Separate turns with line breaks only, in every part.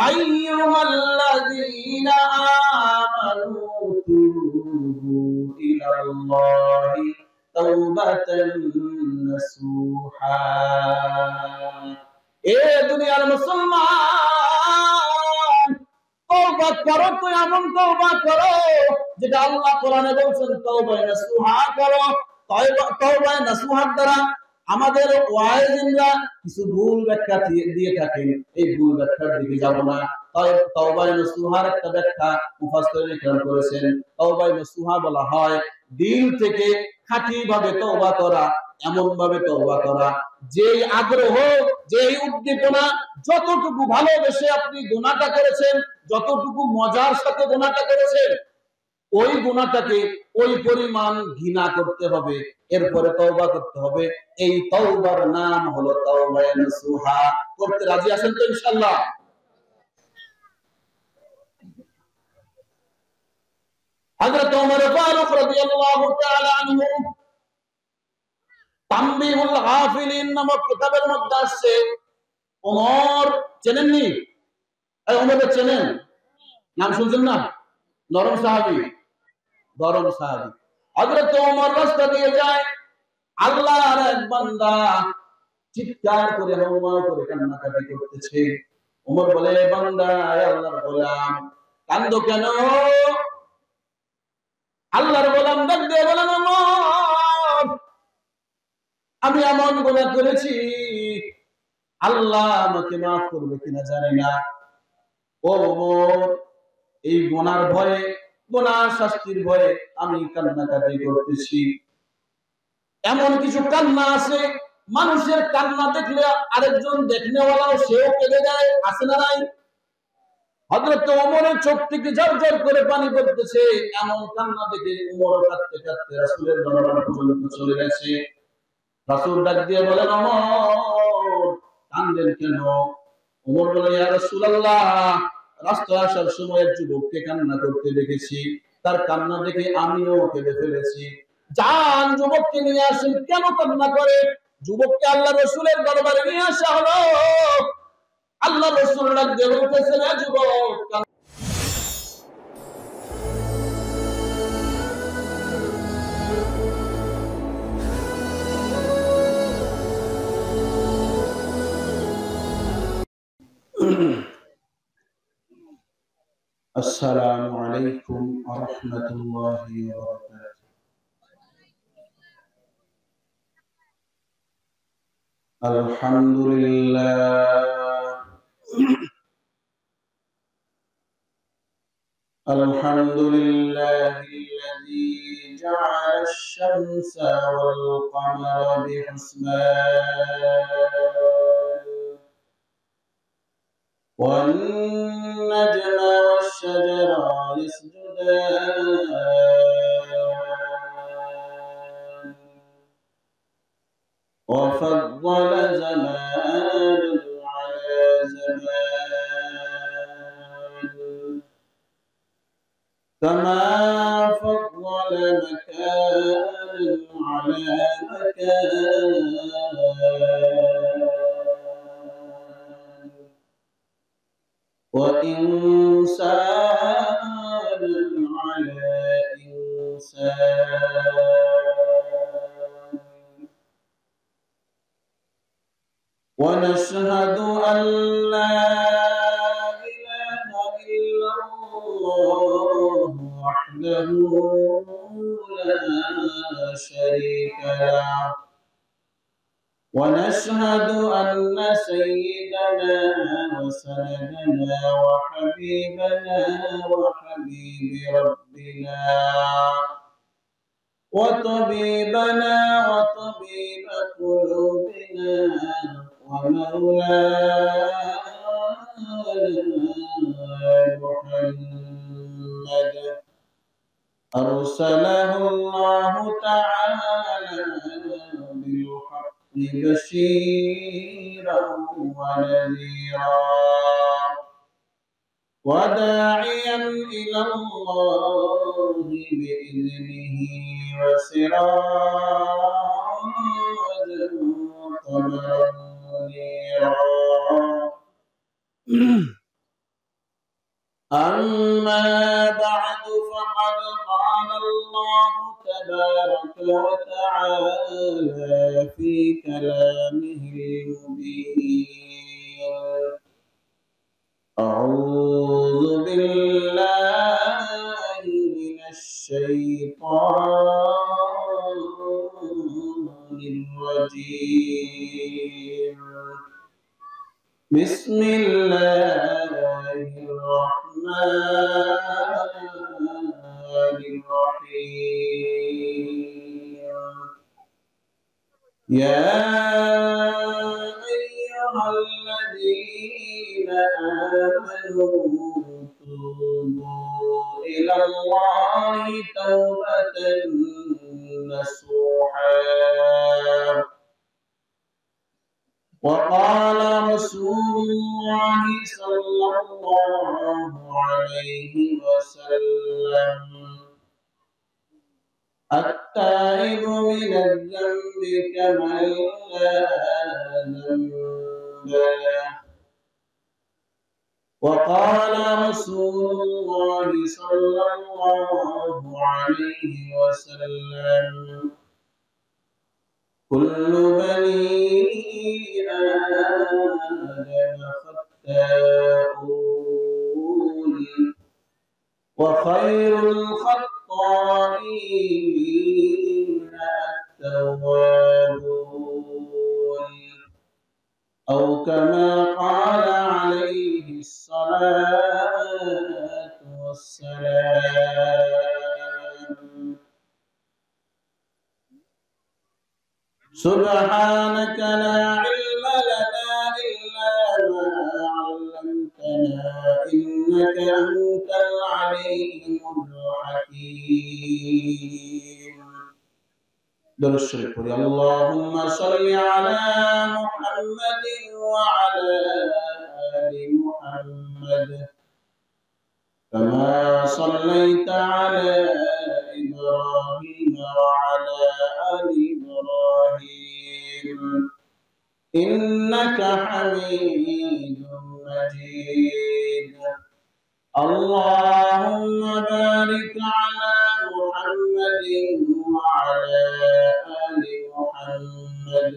আইয়ুহাল্লাযীনা আমানু তুবু ইলাল্লাহি তাওবাতান নাসুহা। এ দুনিয়ার মুসলমান, তওবা করো, তো এমন তওবা করো যেটা আল্লাহ কোরআনে বলছেন তওবা নাসুহা করো। তওবা নাসুহার দ্বারা আমাদের ওয়াইজিনরা কিছু ভুল ব্যাখ্যা দিয়ে থাকেন, এই ভুল ব্যাখ্যার দিকে যাব না। তওবা নাসুহার একটা ব্যাখ্যা মুফাসসিরিন কেরাম করেছেন, তওবা নাসুহা বলা হয় দিল থেকে খাঁটি ভাবে তওবা করা, এমন ভাবে তওবা করা যে আগ্রহ, যে উদ্দীপনা, যতটুকু ভালোবেসে আপনি গুনাহটা করেছেন, যতটুকু মজার সাথে গুনাহটা করেছেন, ওই গুনাহটাকে ওই পরিমাণ ঘৃণা করতে হবে, এরপরে তওবা করতে হবে। এই তওবার নাম হলো তওবা নাসুহা। করতে রাজি আছেন তো ইনশাআল্লাহ? হযরত ওমর ফারুক রাদিয়াল্লাহু তাআলা আনহু তানবীহুল গাফিলিন নামক কিতাবের মধ্যে আছে, ওমর চেনেননি? এই ওমরকে চেনেন? নাম শুনছেন না? নরম সাহাবী, গরম সাহাবী। হযরত ওমর রাস্তা দিয়ে যায়, আল্লাহর এক বান্দা চিৎকার করে হাওমাও করে কান্নাকাটি করতেছে। ওমর বলে, বান্দা, আল্লাহর গোলাম, কান্দো কেন? আল্লাহর গোলাম ডাক দিয়ে বলেন, ওমর, আমি এমন গুনাহ করেছি, আল্লাহ আমাকে মাফ করবে কিনা জানি না। ও ওমর, এই গুনার ভয়ে, গুনার শাস্তির ভয়ে আমি কান্নাকাটি করতেছি। এমন কিছু কান্না আছে, মানুষের কান্না দেখলে আরেকজন দেখনেওয়ালাও সেও কেঁদে যায়, আছে না নাই? হযরত ওমরের চোখ থেকে ঝরঝর করে পানি পড়তেছে, এমন কান্না দেখে ওমর কাঁদতে কাঁদতে রাসূলের দরবার পর্যন্ত চলে গেছে। রাসূল ডাক দিয়ে বলেন, ওমর, কান্দেন কেন? ওমর বলে, ইয়া রাসূলুল্লাহ, রাস্তায় আসার সময় এক যুবককে কান্না করতে দেখেছি, তার কান্না দেখে আমিও কেঁদে ফেলেছি। যান, যুবককে নিয়ে আসেন, কেন কান্না করে? যুবককে আল্লাহ রাসূলের দরবারে নিয়ে আসা হলো। আল্লাহ রাসূল ডাক দিয়ে বলতেছেন, এ যুবক, আসসালামু আলাইকুম ওয়া রাহমাতুল্লাহি ওয়া বারাকাতুহু। আলহামদুলিল্লাহ, আলহামদুলিল্লাহিল্লাযী জাআলা আশ-শামসা ওয়াল কমারা বিহিসবান ওয়ান নাজমা ওয়াশ-শাজারা ইয়াসজুদান ওয়া ফাদ্দালা জামানান আলা জামান كما فضل مكان على مكان وإنسان على إنسان ونشهد أن لا إله إلا الله وحده لا شريك له ونشهد أن سيدنا وسندنا وحبيبنا وحبيب ربنا وطبيبنا وطبيب قلوبنا ومولانا محمد أرسله الله تعالى بالحق بشيرا ونذيرا وداعيا إلى الله بإذنه وسراجا قمرا منيرا أما بعد فقد قال الله تبارك وتعالى في كلامه المبين أعوذ بالله من الشيطان الرجيم بسم الله الرحمن الرحيم يا أيها الذين آمنوا توبوا إلى الله توبة نصوحا وقال رسول الله صلى الله عليه وسلم التائب من الذنب كمن لا ذنب له وقال رسول الله صلى الله عليه وسلم كل بني آدم خطاؤون وخير الخطائين التوابون أو كما قال عليه الصلاة والسلام سبحانك لا علم لنا إلا ما علمتنا إنك أنت العليم الحكيم درود الشريف اللهم صل على محمد وعلى آل محمد كما صليت على إبراهيم وعلى آل إبراهيم إنك حميد مجيد اللهم بارك على محمد وعلى آل محمد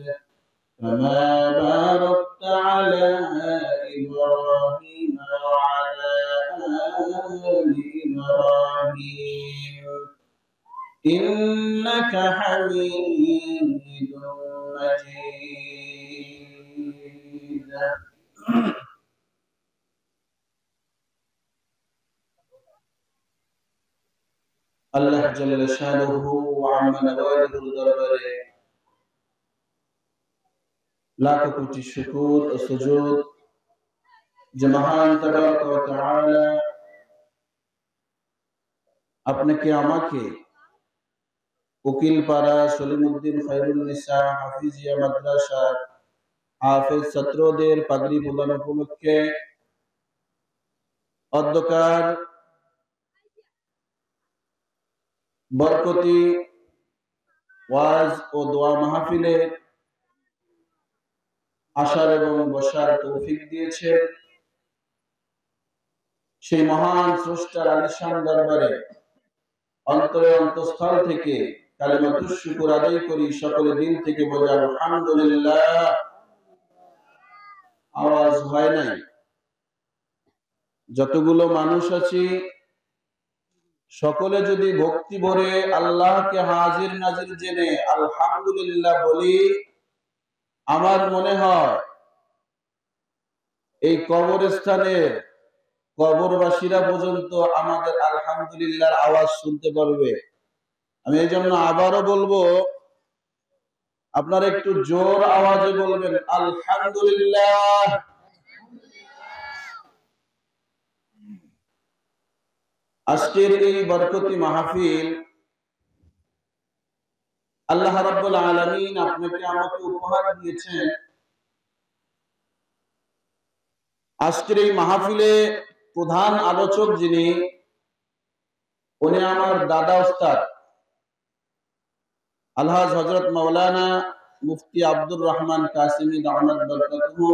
كما باركت على إبراهيم وعلى آل إبراهيم إنك حميد مجيد আল্লাহ জাল্লা শানুহু ওয়া আম্মা নওয়ালিহুর দরবারে লাখ কোটি শুকর ও সুজুদ যে মহান তাবারক ওয়া তাআলা আপনাকে আমাকে উকিলপাড়া সলিমউদ্দিন খায়রুন্নিসা হাফিজিয়া মাদ্রাসা হাফেজ ছাত্রদের পাগড়ি প্রদান উপলক্ষে অধ্যকার বরকতি ওয়াজ ও দোয়া মাহফিলে আসার এবং বসার তৌফিক দিয়েছে সেই মহান স্রষ্টার আলিশান দরবারে অন্তরে অন্তঃস্থল থেকে কালিমাতুশ শুকর আদায় করি সকলে দিল থেকে বলি আলহামদুলিল্লাহ। আওয়াজ হয় নাই? যতগুলো মানুষ আছি সকলে যদি ভক্তি ভরে আল্লাহকে হাজির নাজির জেনে আলহামদুলিল্লাহ বলি, আমার মনে হয় এই কবরস্থানের কবরবাসীরা পর্যন্ত আমাদের আলহামদুলিল্লাহর আওয়াজ শুনতে পারবে। আমি এই জন্য আবারও বলবো, আপনারা একটু জোর আওয়াজে বলবেন আলহামদুলিল্লাহ। আজকের এই বরকতি মাহফিল আল্লাহ রাব্বুল আলামিন আপনাকে আমাকে উপহার দিয়েছেন। আজকের এই মাহফিলে প্রধান আলোচক যিনি, উনি আমার দাদা ওস্তাদ আলহাজ হযরত মাওলানা মুফতি আব্দুর রহমান কাসিমি দামাত বরকাতুহু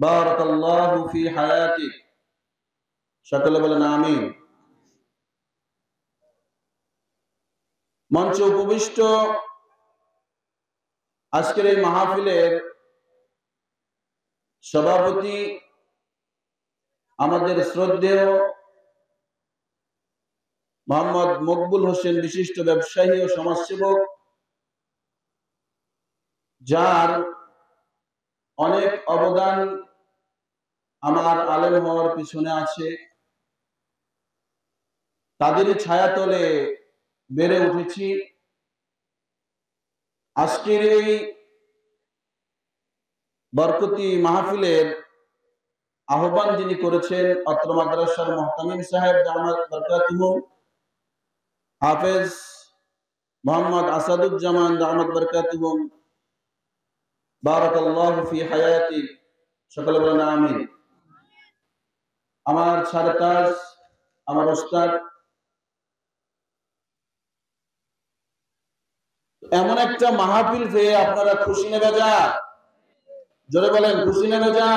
বারাকাল্লাহু ফি হায়াতিক সকলে বলেন আমিন। মঞ্চে উপবিষ্ট আজকের এই মাহফিলের সভাপতি আমাদের শ্রদ্ধেয় মোহাম্মদ মকবুল হোসেন, বিশিষ্ট ব্যবসায়ী ও সমাজসেবক, যার অনেক অবদান আমার আলেম হওয়ার পিছনে আছে। তাদেরই ছায়াতলে বেড়ে উঠেছি। আজকের এই বরকতি মাহফিলের আহ্বান যিনি করেছেন অত্র মাদ্রাসার মুহতামিম সাহেব দামাত বরকাতুহু, হাফেজ মোহাম্মদ আসাদুজ্জামান দামাত বরকাতুহু, বারাকাল্লাহু ফি হায়াতি, সকলে বলেন আমিন। আমার সারতাজ, আমার ওস্তাদ, এমন একটা মাহফিল পেয়ে আপনারা খুশি নেবে যা, জোরে বলেন খুশি নেবে যা।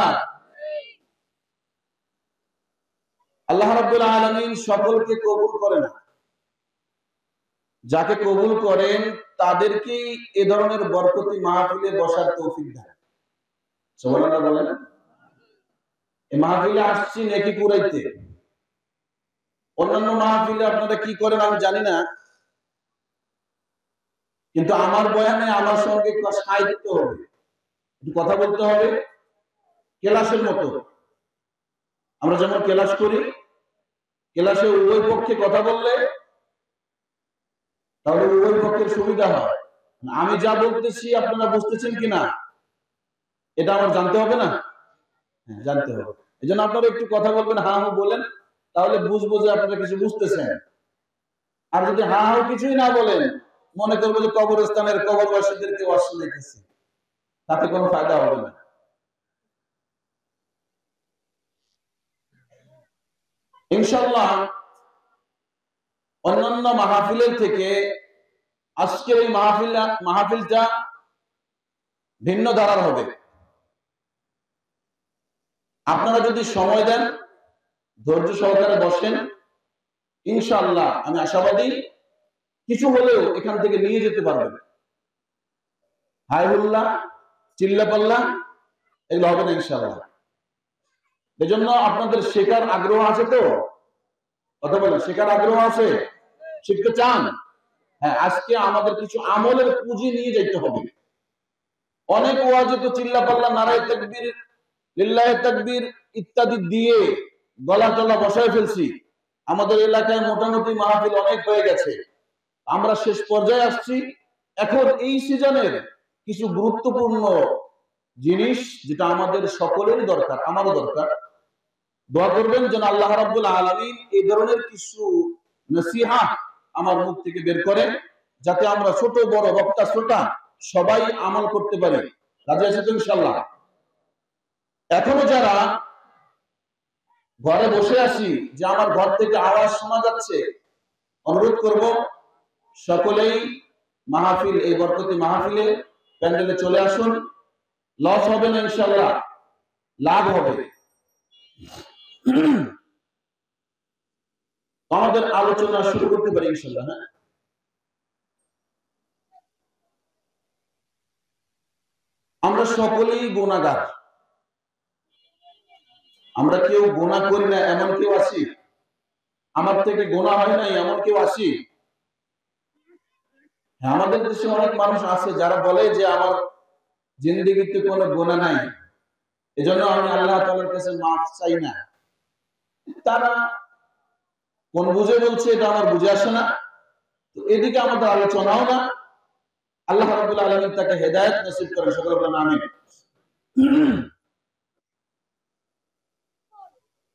আল্লাহ রাব্বুল আলামিন সকলকে কবুল করে না, যাকে কবুল করেন তাদেরকেই এ ধরনের বরকতি মাহফিলে বসার তৌফিক দেন। সুবহানাল্লাহ বলেন। এই মাহফিলে আসছি নেকি কুড়াইতে। অন্যান্য মাহফিলে আপনারা কি করেন আমি জানি না, কিন্তু আমার বয়ানে আমার সঙ্গে সাহিত্য হবে, কথা বলতে হবে ক্লাসের মতো। আমরা যেমন ক্লাস করি, ক্লাসে উভয় পক্ষে কথা বললে তাহলে উভয় পক্ষের সুবিধা হয়। আমি যা বলতেছি আপনারা বুঝতেছেন কিনা এটা আমার জানতে হবে না? হ্যাঁ, জানতে হবে। এই জন্য আপনারা একটু কথা বলবেন, হা হু বলেন, তাহলে বুঝবো যে আপনারা কিছু বুঝতেছেন। আর যদি হা হু কিছুই না বলেন, মনে করবো যে কবরস্থানের কবরবাসীদেরকে ওয়াজ শুনাইতেছি, তাতে কোনো ফায়দা হবে না। ইনশাআল্লাহ অন্যান্য মাহফিলের থেকে আজকের এই মাহফিলটা ভিন্ন ধারার হবে। আপনারা যদি সময় দেন, ধৈর্য সহকারে বসেন, ইনশাআল্লাহ আমি আশাবাদী কিছু হলেও এখান থেকে নিয়ে যেতে পারবেন। হাই হুল্লা, চিল্লাপাল্লা এগুলো হবে না ইনশাআল্লাহ। এজন্য আপনাদের শেখার আগ্রহ আছে তো? কথা বলেন, শেখার আগ্রহ আছে? শিখতে চান? হ্যাঁ, আজকে আমাদের কিছু আমলের পুঁজি নিয়ে যেতে হবে। অনেক ওয়াজে তো চিল্লাপাল্লা, নারায়ে তাকবীর, লিল্লাহে তাকবীর ইত্যাদি দিয়ে গলা টলা বসায় ফেলছি। আমাদের এলাকায় মোটামুটি মাহফিল অনেক হয়ে গেছে, আমরা শেষ পর্যায়ে আসছি। এখন এই সিজনের কিছু গুরুত্বপূর্ণ জিনিস যেটা আমাদের সকলেরই দরকার, আমারও দরকার। দোয়া করবেন যেন আল্লাহ রাব্বুল আলামিন এই ধরনের কিছু নসিহত আমার মুখ থেকে বের করেন, যাতে আমরা ছোট বড় বক্তা শ্রোতা সবাই আমল করতে পারি। রাজি আছেন তো ইনশাআল্লাহ? এখনো যারা ঘরে বসে আছি, যে আমার ঘর থেকে আওয়াজ শোনা যাচ্ছে, অনুরোধ করব সকলেই মাহফিল, এই বরকতি মাহফিলে প্যান্ডেলে চলে আসুন। লস হবে না ইনশাআল্লাহ, লাভ হবে। আমাদের আলোচনা শুরু করতে পারি ইনশাআল্লাহ। হ্যাঁ, আমরা সকলেই গুনাহগার। আমরা কেউ গুনাহ করি না এমন কেউ আছি? আমার থেকে গুনাহ হয় নাই এমন কেউ আছি? হ্যাঁ, আমাদের দেশে অনেক মানুষ আছে যারা বলে যে আমার জিন্দেগিতে কোনো গুনাহ নাই, এজন্য আমি আল্লাহ তাআলার কাছে মাফ চাই না। তারা কোন বুঝে বলছে এটা আমার বুঝে আসে না। তো এদিকে আমাদের আলোচনাও না। আল্লাহ রাব্বুল আলামিন তাকে হেদায়েত নসিব করেন, সকলে বলেন আমিন।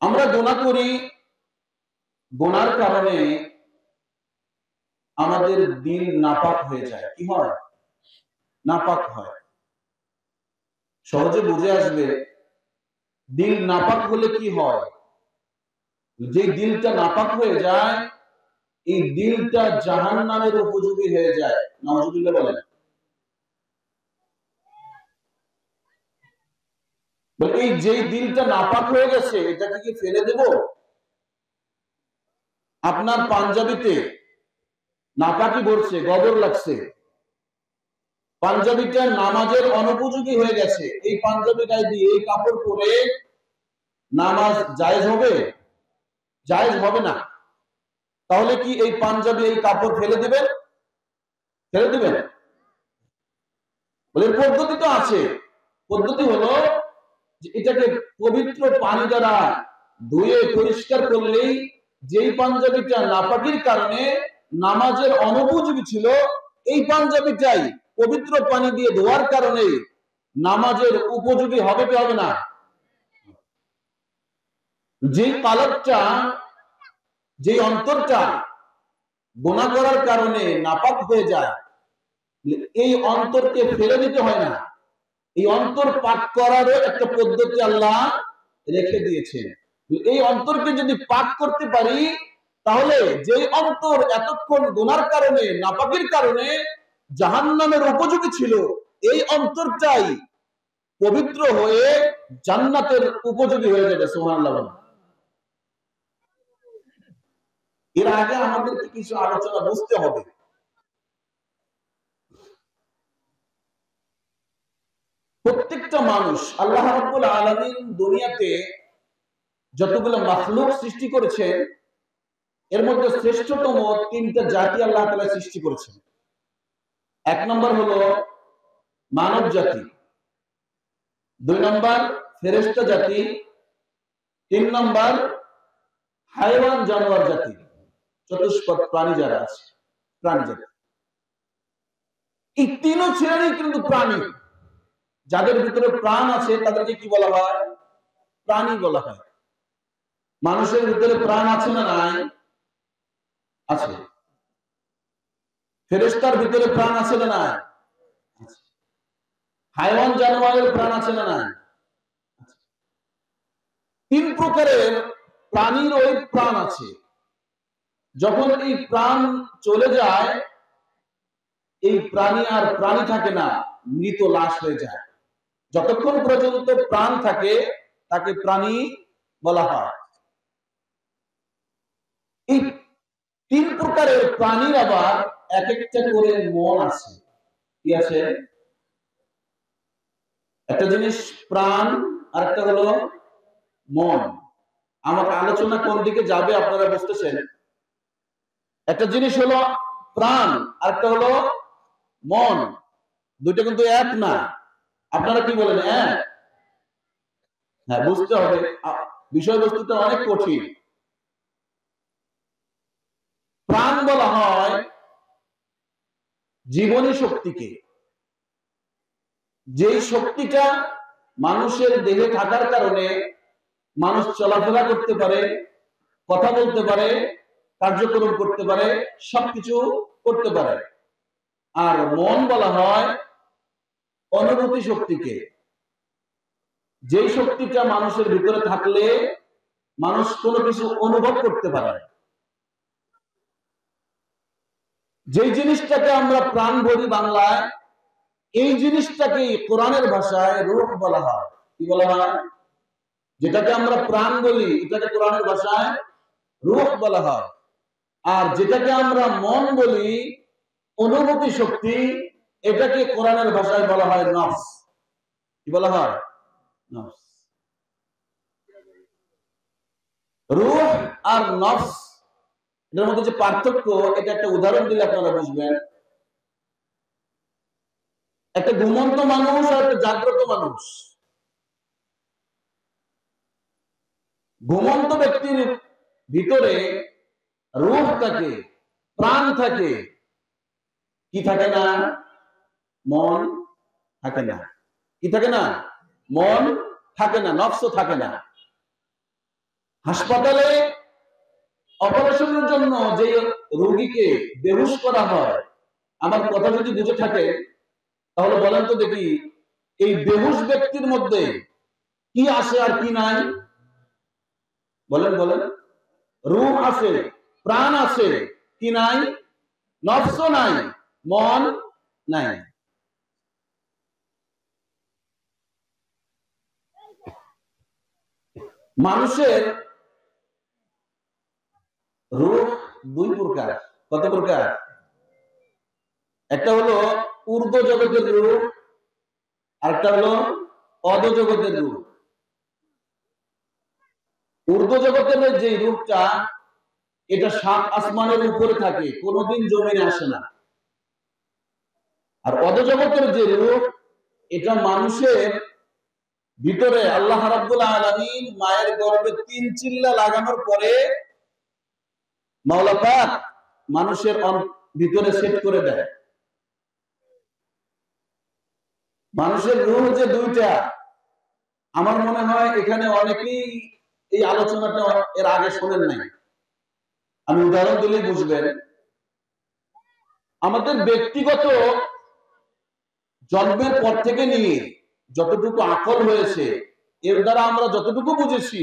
আমরা গুনাহ করি, গুনার কারণে আমাদের দিল নাপাক হয়ে যায়। কি হয়? নাপাক হয়। সহজে বুঝে আসবে, দিল নাপাক হলে কি হয়। যে দিলটা নাপাক হয়ে যায়, এই দিলটা জাহান্নামের উপযোগী হয়ে যায়। নাউজুবিল্লাহ বলেন। এই যে দিলটা নাপাক হয়ে গেছে, এটাকে কি ফেলে দেব? আপনার পাঞ্জাবিতে নাপাকি ভরছে, গোবর লাগছে, পাঞ্জাবিটা নামাজের অনুপযোগী হয়ে গেছে, এই পাঞ্জাবি গায়ে দিয়ে এই কাপড় পরে নামাজ জায়েজ হবে? জায়েজ হবে না। তাহলে কি এই পাঞ্জাবি এই কাপড় ফেলে দিবেন? ফেলে দিবেন? বলে পদ্ধতি তো আছে। পদ্ধতি হলো যে এটাকে পবিত্র পানি দ্বারা ধুয়ে পরিষ্কার করলেই, যেই পাঞ্জাবিটা নাপাকির কারণে নামাজের অনুপযোগী ছিল, এই পাঞ্জাবিটাই পবিত্র পানি দিয়ে ধোয়ার কারণে নামাজের উপযোগী হবে কি হবে না? যে কালবটা, যে অন্তরটা গুনাহ করার কারণে নাপাক হয়ে যায়, এই অন্তরকে ফেলে দিতে হয় না। এই অন্তর পাক করারও একটা পদ্ধতি আল্লাহ রেখে দিয়েছেন। এই অন্তরকে যদি পাক করতে পারি, তাহলে যে অন্তর এতক্ষণ গুনার কারণে, নাপাকের কারণে জাহান্নামের উপযোগী ছিল, এই অন্তরটাই পবিত্র হয়ে জান্নাতের উপযোগী হয়ে যাবে। সুবহানাল্লাহ। এর আগে আমাদেরকে কিছু আলোচনা বুঝতে হবে। প্রত্যেকটা মানুষ, আল্লাহ রাব্বুল আলামিন দুনিয়াতে যতগুলো মাখলুক সৃষ্টি করেছেন, এর মধ্যে শ্রেষ্ঠতম তিনটা জাতি আল্লাহ তাআলা সৃষ্টি করেছেন। এক নম্বর হলো মানব জাতি, দুই নম্বর ফেরেশতা জাতি, তিন নম্বর হায়ওয়ান জানোয়ার জাতি, চতুষ্পদ প্রাণী যারা আছে, প্রাণী জাতি। এই তিন শ্রেণীর কিন্তু প্রাণী, যাদের ভিতরে প্রাণ আছে তাদেরকে কি বলা হয়? প্রাণী বলা হয়। মানুষের ভিতরে প্রাণ আছে না নাই? আছে। ফেরেশতার ভিতরে প্রাণ আছে না নাই? হায়ওয়ান জানোয়ারের প্রাণ আছে না নাই? তিন প্রকারের প্রাণীর ওই প্রাণ আছে। যখন এই প্রাণ চলে যায়, এই প্রাণী আর প্রাণী থাকে না, মৃত লাশ হয়ে যায়। যতক্ষণ পর্যন্ত প্রাণ থাকে তাকে প্রাণী বলা হয়। এই তিন প্রকারের প্রাণীর আবার এক একটা করে মন আছে। কি আছে? একটা জিনিস প্রাণ, আর একটা হলো মন। আমার আলোচনা কোন দিকে যাবে আপনারা বুঝতেছেন? একটা জিনিস হলো প্রাণ, আর একটা হলো মন। দুইটা কিন্তু এক না। আপনারা কি বলেন? হ্যাঁ, বুঝতে হবে, বিষয়বস্তুটা অনেক কঠিন। প্রাণ বলা হয় জীবনী শক্তিকে, যেই শক্তিটা মানুষের দেহে থাকার কারণে মানুষ চলাফেরা করতে পারে, কথা বলতে পারে, কার্যক্রম করতে পারে, সবকিছু করতে পারে। আর মন বলা হয় অনুভূতি শক্তিকে, যেই শক্তিটা মানুষের ভিতরে থাকলে মানুষ কোনো কিছু অনুভব করতে পারে। যেই জিনিসটাকে আমরা প্রাণ বলি বাংলায়, এই জিনিসটাকে কোরআনের ভাষায় রূহ বলা হয়। কি বলা হয়? যেটাকে আমরা প্রাণ বলি, এটাকে কোরআনের ভাষায় রূহ বলা হয়। আর যেটাকে আমরা মন বলি, অনুভূতি শক্তি, এটাকে কোরআনের ভাষায় বলা হয় নফস। কি বলা হয়? নফস। রূহ আর নফস, এটার মধ্যে যে পার্থক্য, এটা একটা উদাহরণ দিলে আপনারা বুঝবেন। একটা ঘুমন্ত মানুষ আর একটা জাগ্রত মানুষ। ঘুমন্ত ব্যক্তির ভিতরে রূহ থাকে, প্রাণ থাকে, কি থাকে না? মন থাকে না। কি থাকে না? মন থাকে না, নফস থাকে না। হাসপাতালে অপারেশনের জন্য যে রোগীকে বেহুশ করা হয়, আমার কথা যদি বুঝে থাকে তাহলে বলেন তো দেখি, এই বেহুশ ব্যক্তির মধ্যে কি আছে আর কি নাই? বলেন বলেন। রূহ আছে, প্রাণ আছে, কি নাই? নফস নাই, মন নাই। মানুষের রূহ দুই প্রকার। কত প্রকার? একটা হলো ঊর্ধ্ব জগতের রূহ, আরেকটা হলো অধ জগতের রূহ। ঊর্ধ্ব জগতের যে রূপটা, এটা সাত আসমানের উপরে থাকে, কোনোদিন জমিনে আসে না। আর অধ জগতের যে রূপ, এটা মানুষের ভিতরে আল্লাহ রাব্বুল আলামিন মায়ের গর্ভে 3 চিল্লা লাগানোর পরে মাওলা পাক মানুষের ভিতরে সেট করে দেয়। মানুষের রূহ যে দুইটা, আমার মনে হয় এখানে অনেকেই এই আলোচনাটা এর আগে শোনেন নাই। আমি উদাহরণ দিলেই বুঝবেন। আমাদের ব্যক্তিগত জন্মের পর থেকে নিয়ে যতটুকু আকল হয়েছে, এর দ্বারা আমরা যতটুকু বুঝেছি,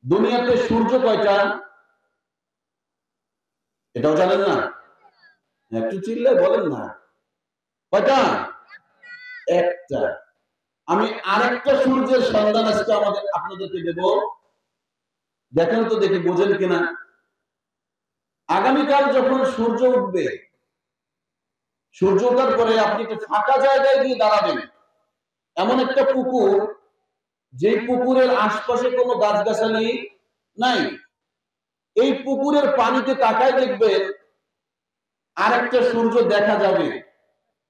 দুনিয়াতে সূর্য কয়টা এটাও জানেন না? একটু চিল্লে বলেন না, কয়টা? একটা। আমি আরেকটা সূর্যের সন্ধান আজকে আপনাদেরকে দেব, দেখেন তো দেখি বোঝেন কিনা। আগামীকাল যখন সূর্য উঠবে, সূর্য ওঠার পরে আপনি একটা ফাঁকা জায়গায় গিয়ে দাঁড়াবেন। এমন একটা পুকুর, যে পুকুরের আশপাশে কোনো গাছগাছালি নাই। এই পুকুরের পানিতে তাকায় দেখবেন আরেকটা সূর্য দেখা যাবে।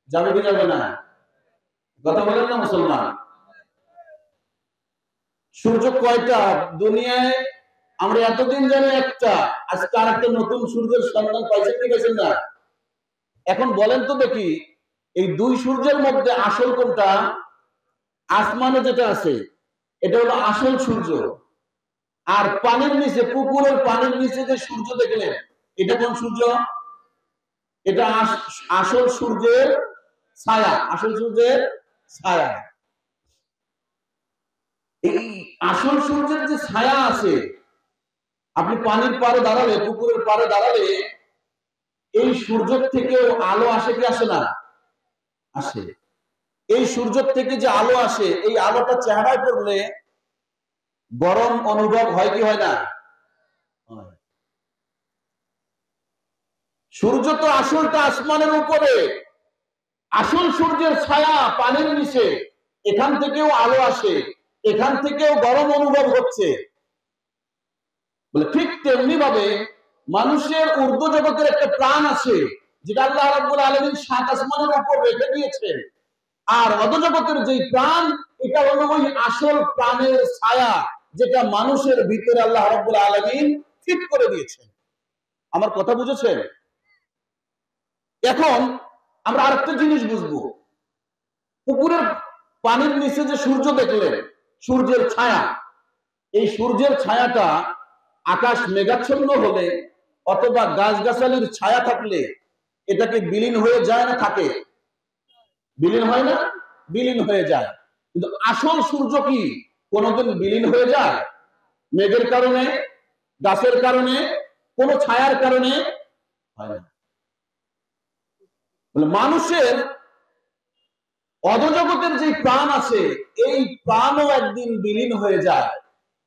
যাবে কি যাবে না? কথা বলেন না মুসলমান? সূর্য কয়টা দুনিয়ায়? আমরা এতদিন জানি একটা, আজকে আরেকটা নতুন সূর্যের সন্ধান পাইছেন কি পাইছেন না? এখন বলেন তো দেখি, এই দুই সূর্যের মধ্যে আসল কোনটা? আসমানে যেটা আছে এটা হলো আসল সূর্য। আর পানির নিচে, পুকুরের পানির নিচে যে সূর্য দেখলেন, এটা কোন সূর্য? এটা আসল সূর্যের ছায়া। আসল সূর্যের ছায়া। এই আসল সূর্যের যে ছায়া আছে, আপনি পানির পাড়ে দাঁড়ালে, পুকুরের পাড়ে দাঁড়ালে, এই সূর্য থেকেও আলো আসে কি আসে না? আসে। এই সূর্য থেকে যে আলো আসে, এই আলোটা চেহারায় পড়লে গরম অনুভব হয় কি হয় না? সূর্য তো আসলটা আসমানের উপরে, আসল সূর্যের ছায়া পানির নিচে, এখান থেকেও আলো আসে, এখান থেকেও গরম অনুভব হচ্ছে। বলে ঠিক তেমনি ভাবে মানুষের ঊর্ধ্ব জগতের একটা প্রাণ আছে, যেটা আল্লাহ রাব্বুল আলামিন সাত আসমানের উপর রেখে দিয়েছেন। আর অধোজগতের যে প্রাণ, এটা হলো ওই আসল প্রাণের ছায়া, যেটা মানুষের ভিতরে আল্লাহ রাব্বুল আলামিন ফিট করে দিয়েছেন। আমার কথা বুঝেছেন? এখন আমরা আরেকটা জিনিস বুঝবো। পুকুরের পানির নিচে যে সূর্য দেখলেন, সূর্যের ছায়া, এই সূর্যের ছায়াটা আকাশ মেঘাচ্ছন্ন হলে অথবা গাছগাছালির ছায়া থাকলে এটাকে বিলীন হয়ে যায় না থাকে? বিলীন হয় না? বিলীন হয়ে যায়। কিন্তু আসল সূর্য কি কোনোদিন বিলীন হয়ে যায়? মেঘের কারণে, গাছের কারণে, কোন ছায়ার কারণে হয় না। মানুষের অধোজগতের যে প্রাণ আছে, এই প্রাণও একদিন বিলীন হয়ে যায়।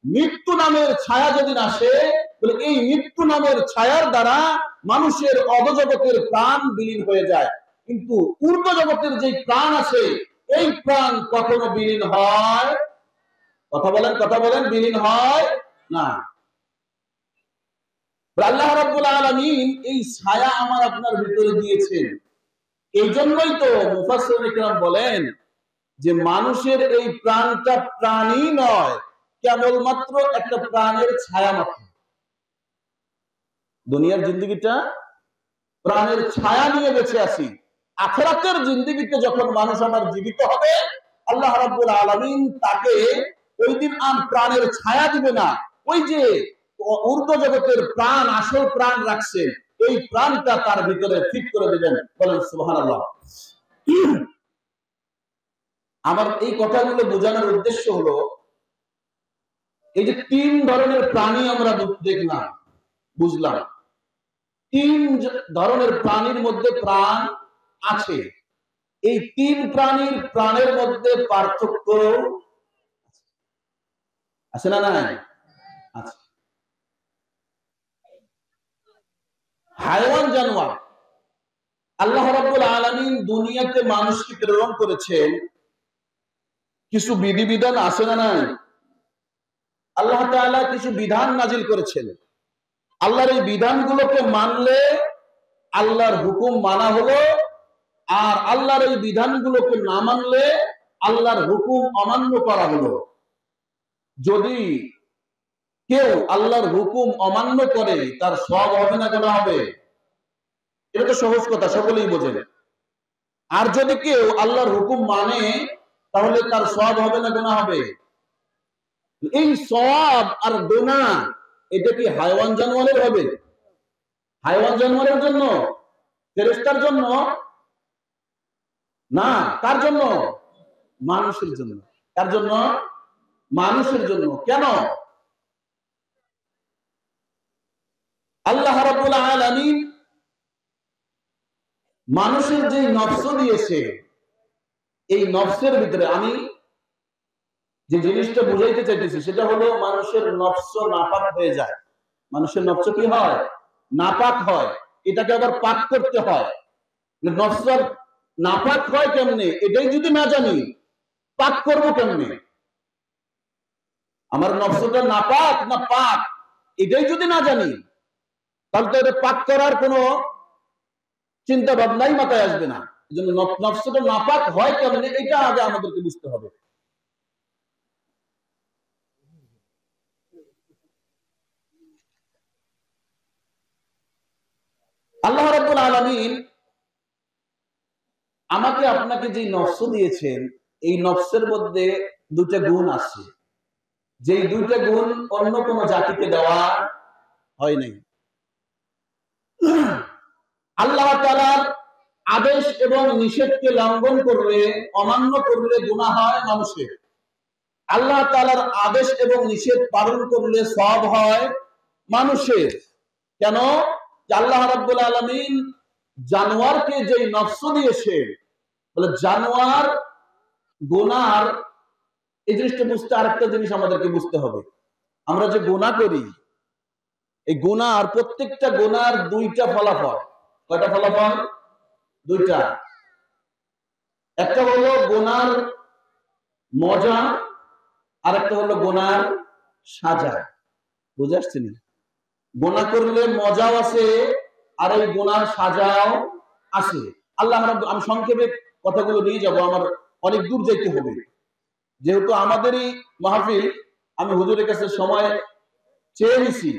মৃত্যু নামের ছায়া যেদিন আসে, বলে এই মৃত্যু নামের ছায়ার দ্বারা মানুষের অধোজগতের প্রাণ বিলীন হয়ে যায়। কিন্তু ঊর্ধ্ব জগতের যে প্রাণ আছে, এই প্রাণ কখনো বিলীন হয়? কথা বলেন, কথা বলেন, বিলীন হয় না। আল্লাহ রাব্বুল আলামিন এই ছায়া আমার আপনার ভিতরে দিয়েছেন। এই জন্যই তো মুফাসসিরিন কিরাম বলেন যে মানুষের এই প্রাণটা প্রাণী নয়, কেবলমাত্র একটা প্রাণের ছায়া মাত্র। দুনিয়ার জিন্দেগিটা প্রাণের ছায়া নিয়ে বেঁচে আছি। আখিরাতের জিন্দেগিতে যখন মানুষ আমার জীবিত হবে, আল্লাহ রাব্বুল আলামিন তাকে ওই দিন আর প্রাণের ছায়া দিবে না। ওই যে ঊর্ধ্ব জগতের প্রাণ, আসল প্রাণ রাখছেন, এই প্রাণটা তার ভিতরে ফিট করে দিবেন। বলেন সুবহানাল্লাহ। আমার এই কথাগুলো বোঝানোর উদ্দেশ্য হলো, এই যে তিন ধরনের প্রাণী আমরা দেখলাম, বুঝলাম, তিন ধরনের প্রাণীর মধ্যে প্রাণ আছে। এই তিন প্রাণের মধ্যে পার্থক্য আছে না? নাই? আছে। হায়াওয়ান জানোয়ার আল্লাহ রাব্বুল আলামিন দুনিয়াতে মানুষকে প্রেরণ করেছেন, কিছু বিধিবিধান আছে না নাই? আল্লাহ তাআলা কিছু বিধান নাজিল করেছেন। আল্লাহর এই বিধানগুলোকে মানলে আল্লাহর হুকুম মানা হলো, আর আল্লাহর এই বিধানগুলোকে না মানলে আল্লাহর হুকুম অমান্য করা হলো। যদি কেউ আল্লাহর হুকুম অমান্য করে তার সওয়াব হবে না গুনাহ হবে? এটা তো সহজ কথা, সকলেই বোঝেন। আর যদি কেউ আল্লাহর হুকুম মানে তাহলে তার সওয়াব হবে না গুনাহ হবে? এই সওয়াব আর গুনাহ এটা কি হায়াওয়ান জানোয়ারের হবে? হায়াওয়ান জানোয়ারের জন্য, ফেরেশতার জন্য না। কার জন্য? মানুষের জন্য। কার জন্য? মানুষের জন্য। কেন? আল্লাহ রাব্বুল আলামিন মানুষের যে নফস দিয়েছে, এই নফসের ভিতরে আমি যে জিনিসটা বুঝাইতে চাইতেছি সেটা হলো মানুষের নফস নাপাক হয়ে যায়। মানুষের নফস কি হয়? নাপাক হয়। এটাকে আবার পাক করতে হয়। নফস নাপাক হয় কেমনে এটাই যদি না জানি, পাক করবো কেমনে? আমার নফসটা নাপাক না পাক এটাই যদি না জানি, তাহলে তো এটা পাক করার কোনো চিন্তা ভাবনাই মাথায় আসবে না। এজন্য নফসটা নাপাক হয় কেমনে এটা আগে আমাদেরকে বুঝতে হবে। আল্লাহ রাব্বুল আলামিন আমাকে আপনাকে যে নফস দিয়েছেন, এই নফসের মধ্যে দুইটা গুণ আছে, যেই দুইটা গুণ অন্য কোন জাতিকে দেওয়া হয় নাই। আল্লাহ তাআলার আদেশ এবং নিষেধকে লঙ্ঘন করলে, অমান্য করলে গুনাহ হয় মানুষের। আল্লাহ তাআলার আদেশ এবং নিষেধ পালন করলে সওয়াব হয় মানুষের। কেন? আল্লাহ রাব্বুল আলামিন জানোয়ারকে যেই নফস দিয়েছেন, বলে জানোয়ার গুনার, এই জিনিসটা বুঝতে আরেকটা জিনিস আমাদেরকে বুঝতে হবে। আমরা যে গুনাহ করি, এই গুনার প্রত্যেকটা গুনার দুইটা ফলাফল। কয়টা ফলাফল? দুইটা। একটা হলো গুনার মজা, আর একটা হলো গুনার সাজা। বুঝে আসছে না? গুনাহ করলে মজাও আছে, আর এই গুনার সাজাও আছে। আল্লাহ রাব্বুল, আমি সংক্ষেপে কথাগুলো নিয়ে যাব, আমার অনেক দূর যাইতে হবে। যেহেতু আমাদেরই মাহফিল, আমি হুজুরের কাছে সময় চেয়ে নিছি,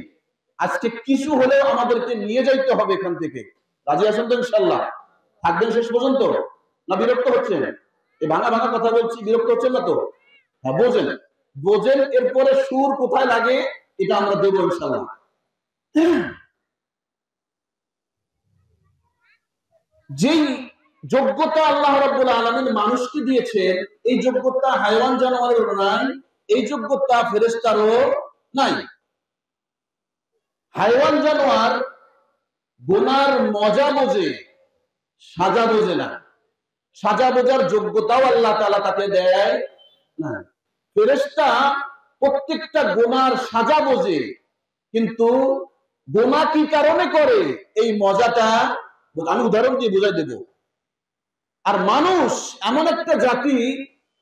আজকে কিছু হলেও আমাদেরকে নিয়ে যাইতে হবে এখান থেকে। রাজি আছেন তো ইনশাআল্লাহ? থাকবেন শেষ পর্যন্ত? না বিরক্ত হচ্ছেন? এই ভাঙা ভাঙা কথা বলছি, বিরক্ত হচ্ছেন না তো? হ্যাঁ, বোঝেন বোঝেন। এরপরে সুর কোথায় লাগে এটা আমরা দেবো ইনশাআল্লাহ। যেই যোগ্যতা আল্লাহ রাব্বুল আলামিন মানুষকে দিয়েছেন, এই যোগ্যতা হায়াওয়ান জানোয়ারেরও নাই, এই যোগ্যতা ফেরেশতারও নাই। হায়াওয়ান জানোয়ার গুনার মজা বোঝে, সাজা বোঝে না। সাজা বোঝার যোগ্যতাও আল্লাহ তাআলা তাকে দেয় না। ফেরেশতা প্রত্যেকটা গুনার সাজা বোঝে, কিন্তু গুনাহ কি কারণে করে এই মজাটা আমি উদাহরণ দিয়ে বুঝাই দেব। আর মানুষ এমন একটা জাতি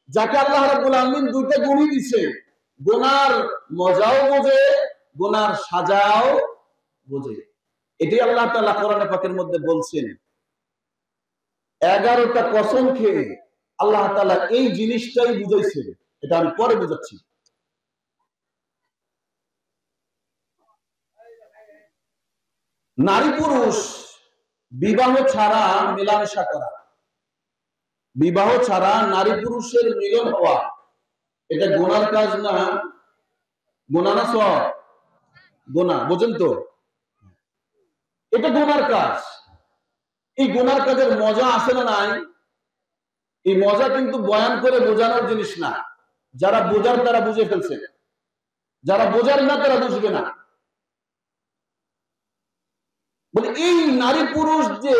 যাকে আল্লাহ রাব্বুল আলামিন দুইটা গুণই দিয়েছে, গুনার মজাও বোঝে, গুনার সাজাও বোঝে। এটাই আল্লাহ তাআলা কোরআন পাকের মধ্যে বলছেন। 11টা কসম খেয়ে আল্লাহ তাআলা এই জিনিসটাই বুঝাইছেন। এটা আমি পরে বুঝাচ্ছি। নারী পুরুষ বিবাহ ছাড়া মেলামেশা করা, বিবাহ ছাড়া নারী পুরুষের মিলন হওয়া, এটা গুনার কাজ না? গুনাহ না সওয়াব? গুনাহ, বুঝেন তো? এটা গুনার কাজ। এই গুনার কাজের মজা আছে না নাই? এই মজা কিন্তু বয়ান করে বোঝানোর জিনিস না। যারা বোঝার তারা বুঝে ফেলছে, যারা বোঝার না তারা বুঝবে না। বলে এই নারী পুরুষ যে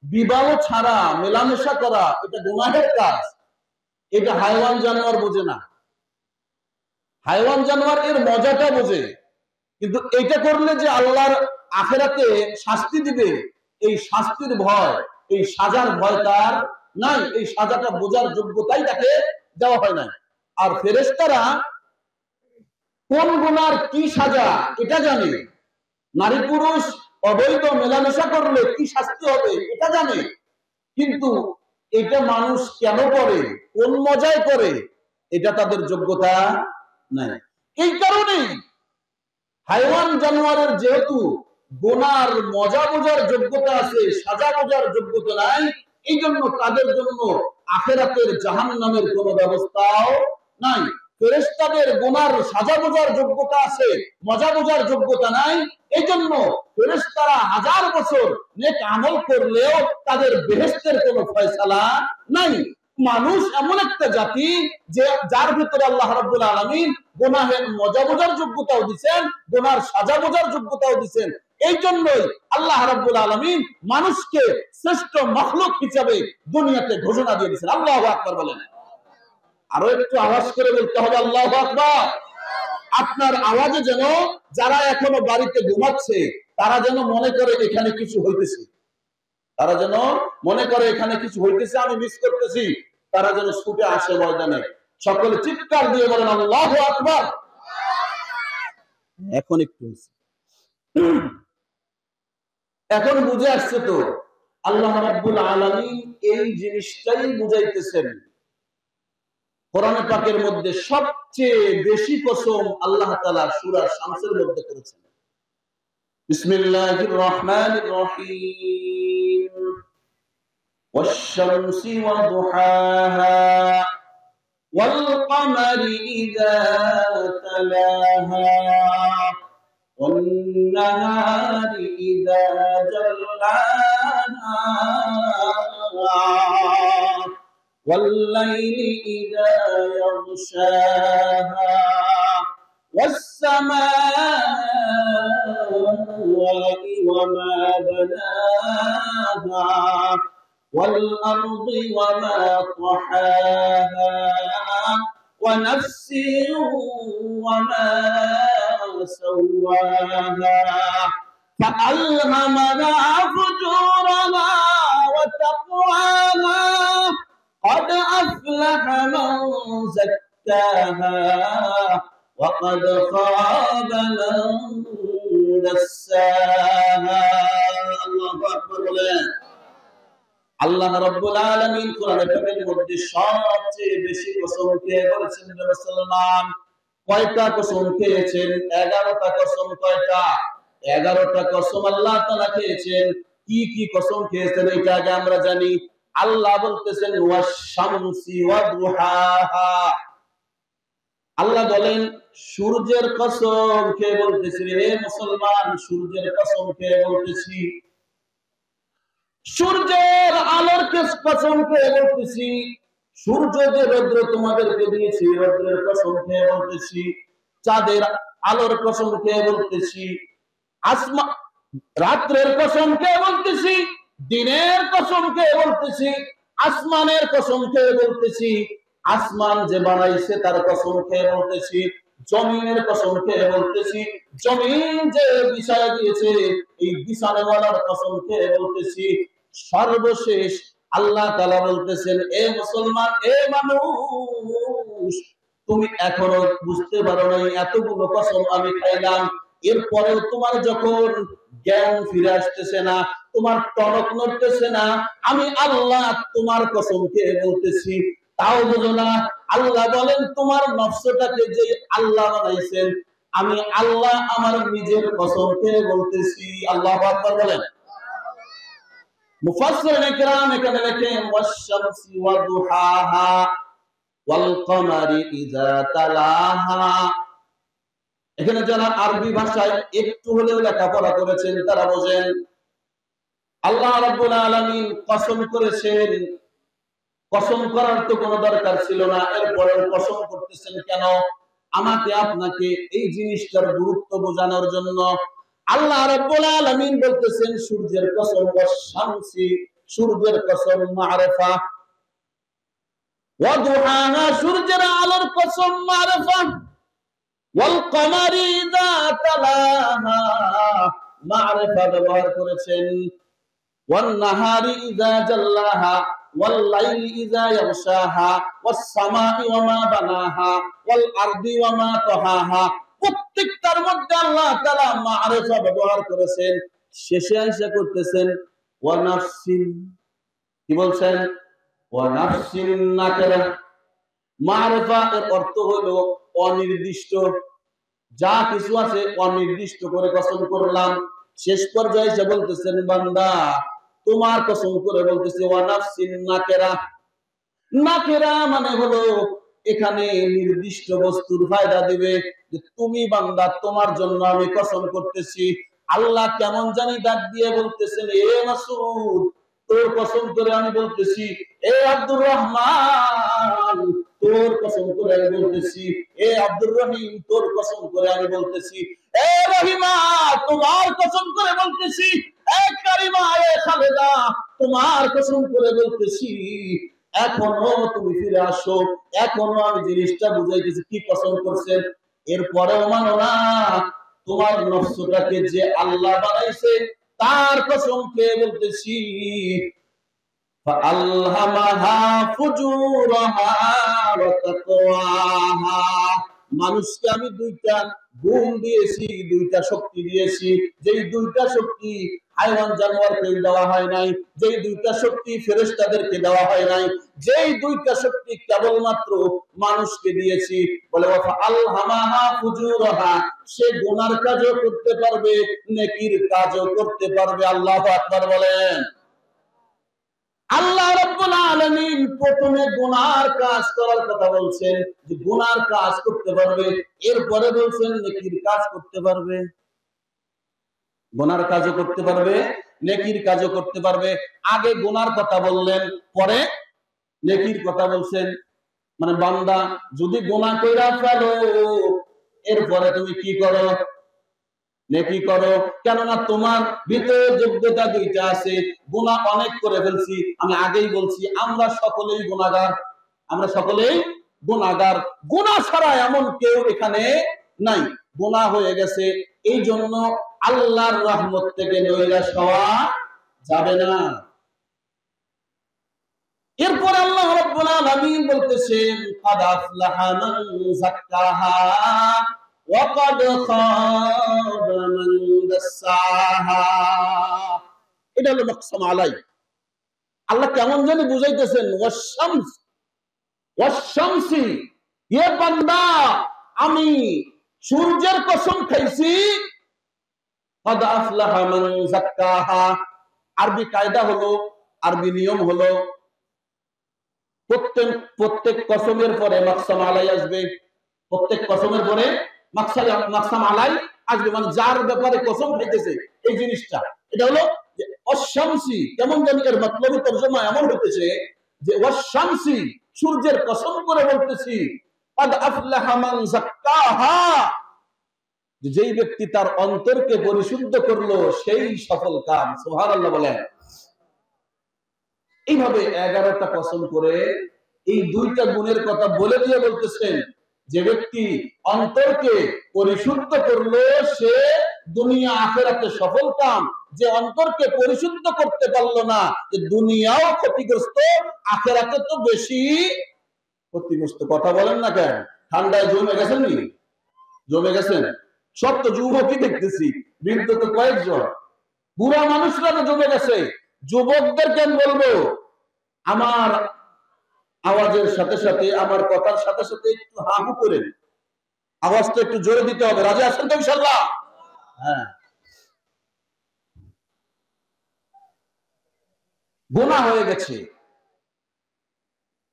বিবাহ ছাড়া মেলামেশা করা, এটা গুনাহের কাজ। এটা হায়াওয়ান জানোয়ার বোঝে না। হায়াওয়ান জানোয়ার এর মজাটা বোঝে, কিন্তু এটা করলে যে আল্লাহর আখিরাতে শাস্তি দিবে, এই শাস্তির ভয়, এই সাজার ভয় তার নাই, এই সাজাটা বোঝার যোগ্যতাই তাকে দেওয়া হয় না। আর ফেরেশতারা কোন গুনার কি সাজা এটা জানে, নারী পুরুষ অবৈধ মেলামেশা করলে কি শাস্তি হবে এটা জানে, কিন্তু এটা মানুষ কেন করে, কোন মজায় করে, এটা তাদের যোগ্যতা নাই। এই কারণেই হাইওয়ান জানোয়ারের যেহেতু গুনার মজা বোঝার যোগ্যতা আছে, সাজা বোঝার যোগ্যতা নাই, এই জন্য তাদের জন্য আখিরাতের জাহান্নামের কোনো ব্যবস্থাও নাই। ফেরেশতাদের গুনার সাজা বোঝার যোগ্যতা আছে, মজা বোঝার যোগ্যতা নাই, এই জন্য ফেরেশতারা 1000 বছর নেক আমল করলেও তাদের বেহেশতের কোনো ফয়সালা নাই। মানুষ এমন একটা জাতি যে যার ভিতরে আল্লাহ রাব্বুল আলামিন গুনাহের মজা বোঝার যোগ্যতাও দিবেন, গুনার সাজা বোঝার যোগ্যতাও দিবেন। এই জন্যই আল্লাহ রাব্বুল আলামিন মানুষকে শ্রেষ্ঠ মাখলুক হিসেবে দুনিয়াতে ঘোষণা দিয়ে দিয়েছেন। আল্লাহু আকবার বলেন। আরো একটু আওয়াজ করে বলতে হবে আল্লাহু আকবার। আপনার আওয়াজে যেন যারা এখনো বাড়িতে ঘুমাচ্ছে তারা যেন মনে করে এখানে কিছু হইতেছে, তারা যেন মনে করে এখানে কিছু হইতেছে, আমি মিস করতেছি, তারা যেন ছুটে আসে ময়দানে। সকলে চিৎকার দিয়ে বলেন আল্লাহু আকবার। এখন একটু এখন বুঝে আসছে তো আল্লাহ রাব্বুল আলামিন এই জিনিসটাই বুঝাইতেছেন। কোরআন পাকের মধ্যে সবচেয়ে বেশি কসম আল্লাহ তাআলা সূরা শামসের মধ্যে করেছেন। বিসমিল্লাহির রহমানির রহিম। ওয়াশ-শামসি ওয়া দুহাহা ওয়াল কমারি ইযা তালাহা ওয়ান নাহারি ইযা জাল্লাহা والليل إذا يغشاها والسماء وما بناها والأرض وما طحاها ونفس وما سواها فألهمها فجورها وتقواها قد أفلح من زكاها وقد خاب من دساها الله أكبر। আল্লাহ রাব্বুল আলামিন কোরআনে পাকের মধ্যে সবচেয়ে বেশি কসম খেয়ে বলেছেন রাসূলুল্লাহ। কয়টা কসম খেয়েছেন? 11টা কসম। কয়টা? 11টা কসম আল্লাহ তাআলা খেয়েছেন। কি কি কসম খেয়েছেন এটা আগে আমরা জানি। আল্লাহ বলতেছেন ওয়াশ-শামসি ওয়া দুহাহা। আল্লাহ বলেন সূর্যের কসম খেয়ে বলতেছি, হে মুসলমান, সূর্যের কসম খেয়ে বলতেছি, সূর্যের আলোর কসম খেয়ে বলতেছি, সূর্য যে রৌদ্র তোমাদেরকে দিয়েছে রৌদ্রের কসম খেয়ে বলতেছি, চাঁদের আলোর কসম খেয়ে বলতেছি, আসমান রাত্রের কসম খেয়ে বলতেছি, দিনের কসম খেয়ে বলতেছি, আসমানের কসম খেয়ে বলতেছি, আসমান যে বানাইছে তার কসম খেয়ে বলতেছি, জমিনের কসম খেয়ে বলতেছি, জমিন যে বিছায়া দিয়েছে এই বিছানাওয়ালার কসম খেয়ে বলতেছি। সর্বশেষ আল্লাহ তাআলা বলতেছেন, এ মুসলমান, এ মানুষ, তুমি এখনো বুঝতে পারো নাই এতগুলো কসম আমি খাইলাম, এরপরেও তোমার যখন জ্ঞান ফিরে আসতেছে না, তোমার টনক নড়তেছে না, আমি আল্লাহ তোমার কসম খেয়ে বলতেছি, তাও বুঝো না। আল্লাহ বলেন তোমার নফসটাকে যে আল্লাহ বানাইছেন, আমি আল্লাহ আমার নিজের কসম খেয়ে বলতেছি। আল্লাহু আকবার বলেন। মুফাসসিরিন কিরাম এখানে লেখেন ওয়াশ-শামসি ওয়া দুহাহা ওয়াল কমারি ইযা তালাহা। এখানে যারা আরবি ভাষায় একটু হলেও লেখাপড়া করেছেন তারা বোঝেন আল্লাহ রাব্বুল আলামিন কসম করেছেন। কসম করার তো কোনো দরকার ছিল না, এরপরেও কসম করতেছেন কেন? আমাকে আপনাকে এই জিনিসটার গুরুত্ব বোঝানোর জন্য। আল্লাহ রাব্বুল আলামিন বলতেছেন সূর্যের কসম, ওয়াশ-শামসি, সূর্যের কসম মা'রিফা, ওয়া দুহাহা, সূর্যের আলোর কসম মা'রিফা, ওয়াল কমারি ইযা তালাহা, মা'রিফা ব্যবহার করেছেন। ওয়ান নাহারি ইযা জাল্লাহা ওয়াল লাইলি ইযা ইয়াগশাহা ওয়াস সামাই ওয়া মা বানাহা ওয়াল আরদি ওয়া মা তাহাহা। প্রত্যেকটার মধ্যে আল্লাহ তাআলা মা'রিফা ব্যবহার করেছেন। শেষে এসে করতেছেন ওয়া নাফসিন, কি বলছেন? ওয়া নাফসিন নাকিরা। মা'রিফা এর অর্থ হলো অনির্দিষ্ট, যা কিছু আছে অনির্দিষ্ট করে কসম করলাম। শেষ পর্যায়ে এসে বলতেছেন বান্দা তোমার কসম করে বলতেছে ওয়া নাফসিন নাকিরা। নাকিরা মানে হলো এখানে নির্দিষ্ট বস্তুর ফায়দা দিবে, যে তুমি বান্দা তোমার জন্য আমি কসম করতেছি। আল্লাহ কেমন জানি ডাক দিয়ে বলতেছেন এ মাসউদ তোর কসম করে আমি বলতেছি, এ আব্দুর রহমান তোর কসম করে আমি বলতেছি, এ আব্দুর রহিম তোর কসম করে আমি বলতেছি, এ রহিমা তোমার কসম করে বলতেছি, এ কারিমা এ খালেদা তোমার কসম করে বলতেছি, এখনো তুমি ফিরে আসো, এখনো আমি জিনিসটা বুঝাইতেছি। কি কসম করছেন? এরপরেও মানো না, তোমার নফসটাকে যে আল্লাহ বানাইছে তার কসম খেয়ে বলতেছি ফাআলহামাহা ফুজুরাহা ওয়া তাকওয়াহা। মানুষকে আমি দুইটা গুণ দিয়েছি, দুইটা শক্তি দিয়েছি, যেই দুইটা শক্তি হাইওয়ান জানোয়ারকে দেওয়া হয় নাই, যেই দুইটা শক্তি ফেরেশতাদেরকে দেওয়া হয় নাই, যেই দুইটা শক্তি কেবলমাত্র মানুষকে দিয়েছি। বলে ফাআলহামাহা ফুজুরাহা, সে গুনার কাজও করতে পারবে নেকির কাজও করতে পারবে। আল্লাহু আকবার বলেন। আল্লাহ রাব্বুল আলামিন প্রথমে গুনার কাজ করার কথা বলছেন, যে গুনার কাজ করতে পারবে, এরপরে বলছেন নেকির কাজ করতে পারবে। গুনার কাজও করতে পারবে, নেকির কাজও করতে পারবে। আগে গুনার কথা বললেন, পরে নেকির কথা বলছেন। মানে বান্দা যদি গুনাহ কইরা ফেলো এরপরে তুমি কি করো? নেকি করো। কেননা তোমার ভিতরে যোগ্যতা দুইটা আছে। গুনাহ অনেক করে ফেলছি, আমি আগেই বলছি আমরা সকলেই গুনাহগার, আমরা সকলেই গুনাহগার। গুনাহ ছাড়া এমন কেউ এখানে নাই। গুনাহ হয়ে গেছে, এই জন্য আল্লাহর রহমত থেকে নৈরাশ হওয়া যাবে না। এরপর আল্লাহ রাব্বুল আলামিন বলতেছেন কাদ আফলাহা মান যাক্কাহা ওয়া কাদ খাবা মান দাসাহা। এটা হলো মাকসাম আলাই। আল্লাহ কেমন জানি বুঝাইতেছেন ওয়াশ-শামস ওয়াশ-শামসি, হে বান্দা আমি সূর্যের কসম খাইছি। কাদ আফলাহা মান যাক্কাহা, আরবি কায়দা হলো, আরবি নিয়ম হলো প্রত্যেক কসমের পরে মাকসাম আলাই আসবে। প্রত্যেক কসমের পরে মাকসাম আলাই আসবে, মানে যার ব্যাপারে কসম খাইতেছে এই জিনিসটা। এটা হলো যে অশামসি, কেমন জানি এর মতলবী তরজমা এমন হইতেছে যে অশামসি সূর্যের কসম করে বলতেছি, কাদ আফলাহা মান যাক্কাহা, যেই ব্যক্তি তার অন্তরকে পরিশুদ্ধ করলো সেই সফল কাম। সুবহানাল্লাহ বলেন। এইভাবে 11টা কসম করে এই দুইটা গুণের কথা বলে দিয়ে বলতেছেন, যে ব্যক্তি অন্তরকে পরিশুদ্ধ করলো সে দুনিয়া আখিরাতে সফল কাম। যে অন্তরকে পরিশুদ্ধ করতে পারলো না, যে দুনিয়াও ক্ষতিগ্রস্ত, আখিরাতে তো বেশি ক্ষতিগ্রস্ত। কথা বলেন না কেন? ঠান্ডায় জমে গেছেন নি? জমে গেছেন? সব তো যুবকই দেখতেছি, বৃদ্ধ তো কয়েকজন, বুড়া মানুষরা তো জমে গেছে। যুবকদের কেন বলবো? আমার আওয়াজের সাথে সাথে, আমার কথার সাথে সাথে একটু হাহু করেন, আওয়াজটা একটু জোরে দিতে হবে। রাজি আছেন তো ইনশাআল্লাহ? হ্যাঁ। গুনাহ হয়ে গেছে।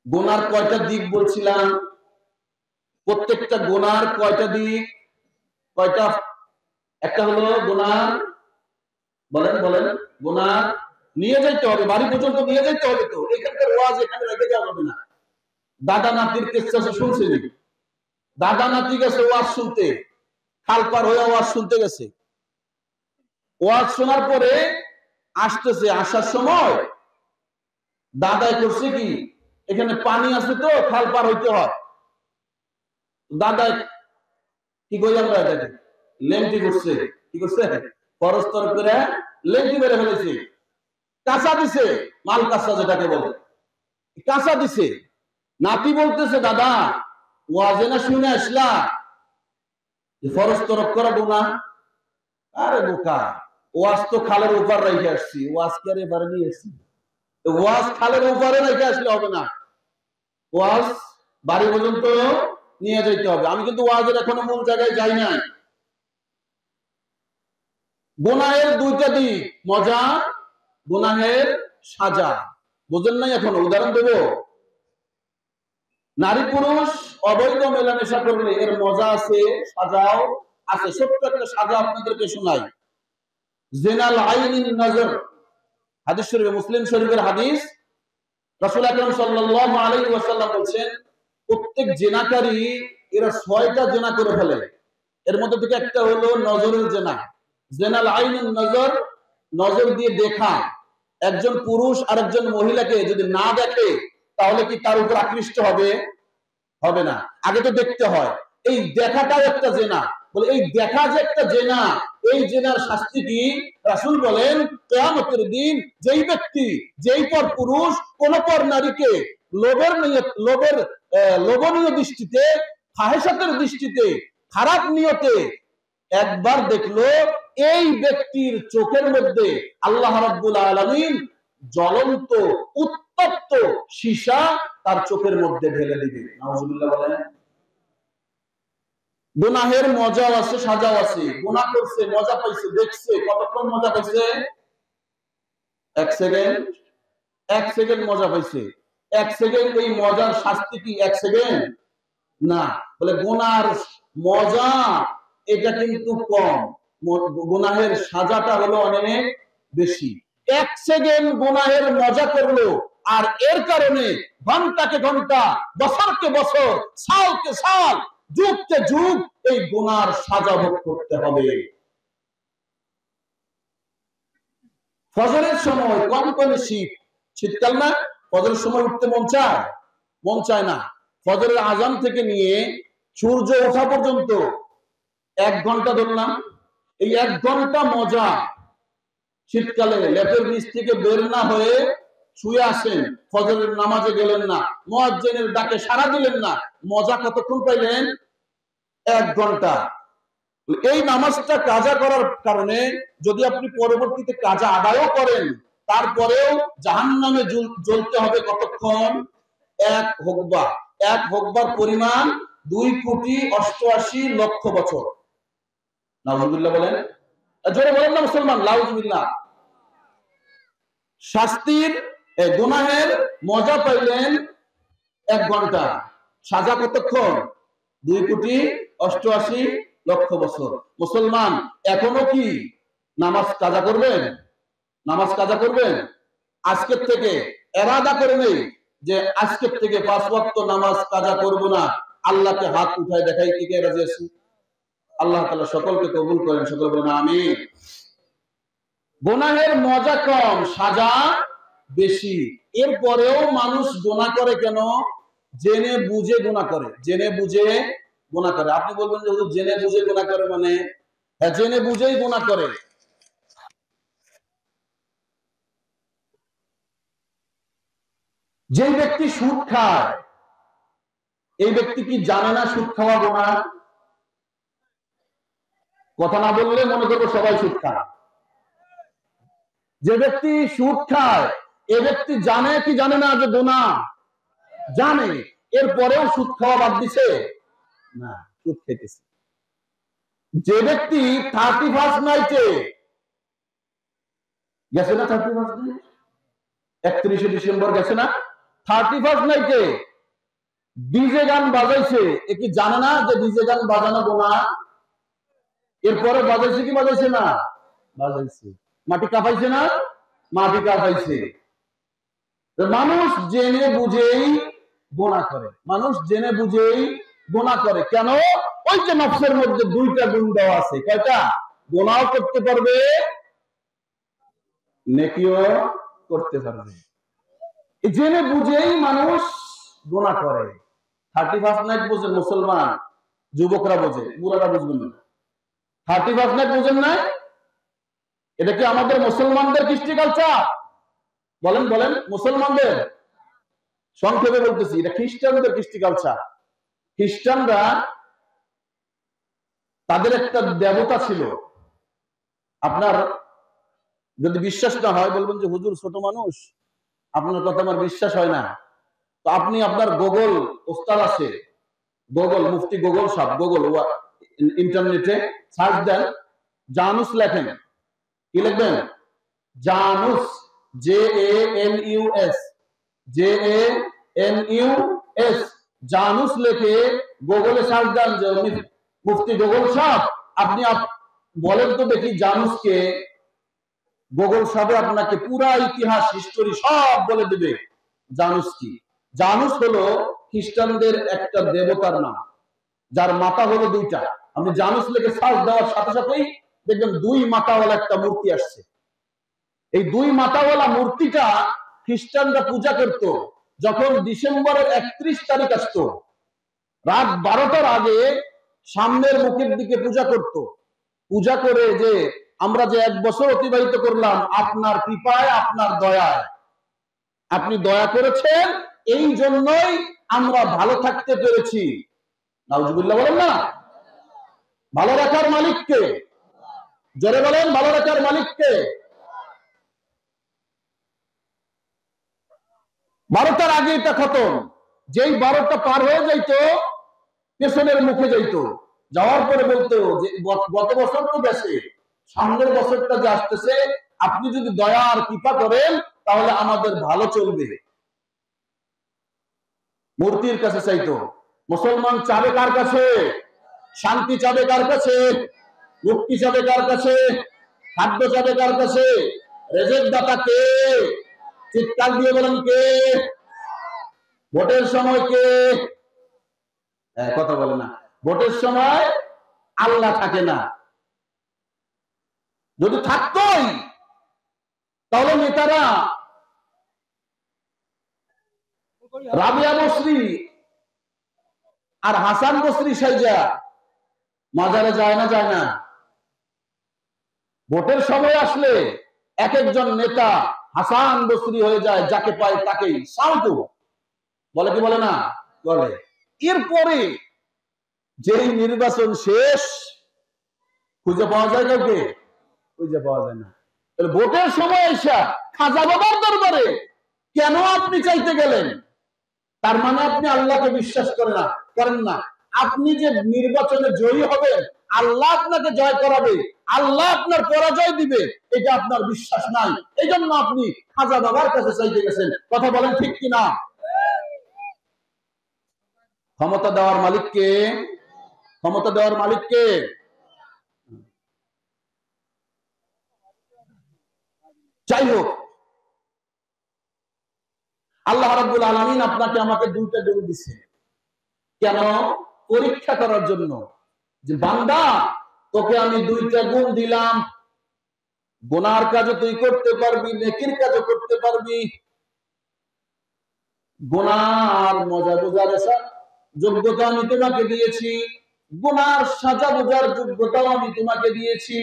গুনার কয়টা দিক বলছিলাম? প্রত্যেকটা গুনার কয়টা দিক? কয়টা? একটা হলো গুনাহ, বলেন বলেন, গুনাহ নিয়ে যাইতে হবে, বাড়ি পর্যন্ত নিয়ে যাইতে হবে। তো এখানকার ওয়াজ এখানে রেখে যাওয়া হবে না। দাদা নাতির কিসসা শুনছেন? দাদা নাতি গেছে ওয়াজ শুনতে, খাল পার হয়ে ওয়াজ শুনতে গেছে। ওয়াজ শোনার পরে আসতেছে, আসার সময় দাদাই করছে কি, এখানে পানি আছে তো খাল পার হইতে হয়। দাদা কি কই আমরা এটাকে লেমটি করছে, কি করছে, ফরজ তরক করে লেঙ্গি মেরে ফেলেছে, কাঁচা দিছে, মাল কাঁচা যেটাকে বলে, কাঁচা দিছে। নাতি বলতেছে, দাদা ওয়াজে না শুনে আসলা ফরজ তরক করা গুনাহ? আরে বোকা, ওয়াজ তো খালের উপর রেখে আসছি, ওয়াজ কে এবারে নিয়ে আসছি? ওয়াজ খালের উপরে রেখে আসলে হবে না, ওয়াজ বাড়ি পর্যন্ত নিয়ে যেতে হবে। আমি কিন্তু ওয়াজের এখনো মূল জায়গায় যাই নাই। গুনাহের দুইটা দিক, মজা, গুনাহের সাজা। বুঝেন নাই এখনো? উদাহরণ দেব। নারী পুরুষ অবৈধ মেলামেশা করলে এর মজা আছে, সাজাও আছে। ছোট্ট একটা সাজা আপনাদেরকে শোনাই। জিনাল আইনিন নজর, হাদিস শরীফে, মুসলিম শরীফের হাদিস। রাসূল আকরাম সাল্লাল্লাহু আলাইহি ওয়াসাল্লাম বলেন, প্রত্যেক জিনাকারী এরা 6টা জিনা করে ফেলে। এর মধ্যে থেকে একটা হলো নজরের জিনা। জিনাল আইনিন নজর, নজর দিয়ে দেখা। একজন পুরুষ আরেকজন মহিলাকে যদি না দেখে তাহলে কি তার উপর আকৃষ্ট হবে? হবে না। আগে তো দেখতে হয়। এই দেখাটাও একটা জেনা। বলে এই দেখা যে একটা জেনা, এই জেনার শাস্তি কি? রাসূল বলেন, কিয়ামতের দিন যেই ব্যক্তি, যেই পর পুরুষ কোন পর নারীকে লোভনীয় দৃষ্টিতে, ফাহেসাতের দৃষ্টিতে, খারাপ নিয়তে একবার দেখলো, এই ব্যক্তির চোখের মধ্যে আল্লাহ রাব্বুল আলামিন জ্বলন্ত উত্তপ্ত সীসা তার চোখের মধ্যে ঢেলে দিবে। নাউজুবিল্লাহ বলেন। গুনাহের মজাও আছে, সাজাও আছে। গুনাহ করছে, মজা পাইছে, দেখছে, কতক্ষণ মজা পাইছে? 1 সেকেন্ড। 1 সেকেন্ড মজা পাইছে। 1 সেকেন্ড। এই মজার শাস্তি কি 1 সেকেন্ড? না। বলে গুনার মজা এটা কিন্তু কম, গুনাহের সাজাটা হলো অনেক বেশি। 1 সেকেন্ড গুনাহের মজা করলো, আর এর কারণে ঘন্টাকে ঘন্টা, বছরকে বছর, সালকে সাল, যুগকে যুগ এই গুনার সাজা ভোগ করতে হবে। ফজরের সময় কনকনে শীত, শীতকাল না, ফজরের সময় উঠতে মন চায়? মন চায় না। ফজরের আজান থেকে নিয়ে সূর্য ওঠা পর্যন্ত 1 ঘন্টা ধরলাম, এই 1 ঘন্টা মজা। শীতকালে লেপের নিচ থেকে বের না হয়ে শুয়ে আসেন, ফজরের নামাজে গেলেন না, মুয়াজ্জিনের ডাকে সাড়া দিলেন না, মজা কতক্ষণ পাইলেন? 1 ঘন্টা। এই নামাজটা কাজা করার কারণে যদি আপনি পরবর্তীতে কাজা আদায়ও করেন, তারপরেও জাহান্নামে জ্বলতে হবে কতক্ষণ? 1 হুকবা। 1 হুকবার পরিমাণ 2,88,00,000 বছর। নাউজুবিল্লাহ বলেন। জোরে বলেন না মুসলমান, নাউজুবিল্লাহ। শাস্তির, গুনাহের মজা পাইলেন 1 ঘন্টা, সাজা কতক্ষণ? 2,88,00,000 বছর। মুসলমান এখনো কি নামাজ কাজা করবেন? নামাজ কাজা করবেন? আজকের থেকে এরাদা করে নেই যে আজকের থেকে 5 ওয়াক্ত নামাজ কাজা করব না। আল্লাহকে হাত উঠায় দেখাই কি কে রাজি আছি? আল্লাহ তাআলা সকলকে কবুল করেন, সকল বলেন আমিন। গুনাহের মজা কম, সাজা বেশি। এরপরেও মানুষ গুনাহ করে কেন? জেনে বুঝে গুনাহ করে, জেনে বুঝে গুনাহ করে। আপনি বলবেন যে হুজুর জেনে বুঝে গুনাহ করে মানে? হ্যাঁ, জেনে বুঝেই গুনাহ করে। যে ব্যক্তি সুদ খায়, এই ব্যক্তি কি জানে না সুদ খাওয়া গুনাহ? কথা না বললে মনে করবো সবাই সুদ খায়। যে ব্যক্তি সুদ খায়, এ ব্যক্তি জানে কি জানে না যে গুনাহ? জানে, এরপরেও সুদ খাওয়া বাদ দিছে না, সুদ খেতেছে। যে ব্যক্তি 31st নাইটে গেছে না, 31st নাইট, 31শে ডিসেম্বর গেছে না, 31st নাইটে ডিজে গান বাজাইছে, এ কি জানে না যে ডিজে গান বাজানো গুনাহ? এরপরে বাজাইছে কি বাজাইছে না? বাজাইছে। মাটি কাঁপাইছে না? মাটি কাঁপাইছে। মানুষ জেনে বুঝেই গুনাহ করে, মানুষ জেনে বুঝেই গুনাহ করে। কেন? ওই যে নফসের মধ্যে 2টা গুণ দেওয়া আছে। কয়টা? গুনাহও করতে পারবে, নেকিও করতে পারবে। জেনে বুঝেই মানুষ গুনাহ করে। 31st নাইট বোঝেন মুসলমান, যুবকরা বোঝে, বুড়ারা বুঝবেন না। 31st নাইট বোঝেন না? এটা কি আমাদের মুসলমানদের কৃষ্টি কালচার? বলেন বলেন, মুসলমানদের? সংক্ষেপে বলতেছি, এটা খ্রিস্টানদের কৃষ্টি কালচার। খ্রিস্টানরা তাদের একটা দেবতা ছিল। আপনার যদি বিশ্বাস না হয়, বলবেন যে হুজুর ছোট মানুষ, আপনার কথা আমার বিশ্বাস হয় না, তো আপনি আপনার গুগল ওস্তাদ আছে, গুগল, মুফতি গুগল সাহেব, গুগল ইন্টারনেটে সার্চ দেন, জানুস লেখেন। কি লিখবেন? জানুস, JANUS, JANUS, জানুস লিখে গুগলে সার্চ দেন যে মুফতি গুগল সাহেব, আপনি বলেন তো দেখি জানুসকে। গুগল সাহেব আপনাকে পুরা ইতিহাস, হিস্টোরি সব বলে দেবে। জানুস কি? জানুস হলো খ্রিস্টানদের একটা দেবতার নাম, যার মাথা হলো দুইটা। আপনি জানুস লিখে সার্চ দেওয়ার সাথে সাথেই দেখবেন দুই মাথাওয়ালা একটা মূর্তি আসছে। এই দুই মাথাওয়ালা মূর্তিটা খ্রিস্টানরা পূজা করত যখন ডিসেম্বরের 31 তারিখ আসতো, রাত 12টার আগে সামনের মুখের দিকে পূজা করত। পূজা করে যে আমরা যে 1 বছর অতিবাহিত করলাম আপনার কৃপায়, আপনার দয়ায়, আপনি দয়া করেছেন, এই জন্যই আমরা ভালো থাকতে পেরেছি। নাউজুবিল্লাহ বলেন না? ভালো রাখার মালিককে, জোরে বলেন, ভালো রাখার মালিককে। 12টার আগে এটা খতম। যেই 12টা পার হয়ে যাইতো, পেছনের মুখে যাইতো, যাওয়ার পরে বলতো যে গত বছর তো গেছে, সামনের বছরটা যে আসতেছে, আপনি যদি দয়া আর কৃপা করেন তাহলে আমাদের ভালো চলবে। মূর্তির কাছে চাইতো। মুসলমান চাবে কার কাছে? শান্তি চাবে কার কাছে? মুক্তি চাবে কার কাছে? খাদ্য চাবে কার কাছে? রেজেক দাতা কে? চিৎকার দিয়ে বলেন কে? ভোটের সময় কে? কথা বলে না। ভোটের সময় আল্লাহ থাকে না। যদি থাকতোই তাহলে নেতারা রাবিয়া বসরি আর হাসান বসরি সাইজা মাজারে যায় না? যায় না? ভোটের সময় আসলে এক একজন নেতা হাসান বসরি হয়ে যায়, যাকে পায় তাকেই সাউটু বলে। কি বলে না? বলে। এরপরে যেই নির্বাচন শেষ, খুঁজে পাওয়া যায় কাউকে? খুঁজে পাওয়া যায় না। ভোটের সময় এসে খাজা বাবার দরবারে কেন আপনি চাইতে গেলেন? তার মানে আপনি আল্লাহকে বিশ্বাস করেন না। আপনি যে নির্বাচনে জয়ী হবেন, আল্লাহ আপনাকে জয় করাবে, আল্লাহ আপনার পরাজয় দিবে, এটা আপনার বিশ্বাস নাই। এই জন্য আপনি খাজা বাবার কাছে চাইতে গেছেন। কথা বলেন ঠিক কিনা? ক্ষমতা দেওয়ার মালিককে, ক্ষমতা দেওয়ার মালিককে। যাই হোক, আল্লাহ রাব্বুল আলামিন আপনাকে আমাকে দুইটা গুণ দিয়েছে। কেন? পরীক্ষা করার জন্য, যে বান্দা তোকে আমি দুইটা গুণ দিলাম, গুনার কাজও তুই করতে পারবি, নেকির কাজও করতে পারবি। গুনার মজা বোঝার যোগ্যতা আমি তোমাকে দিয়েছি, গুনার সাজা বোঝার যোগ্যতাও আমি তোমাকে দিয়েছি।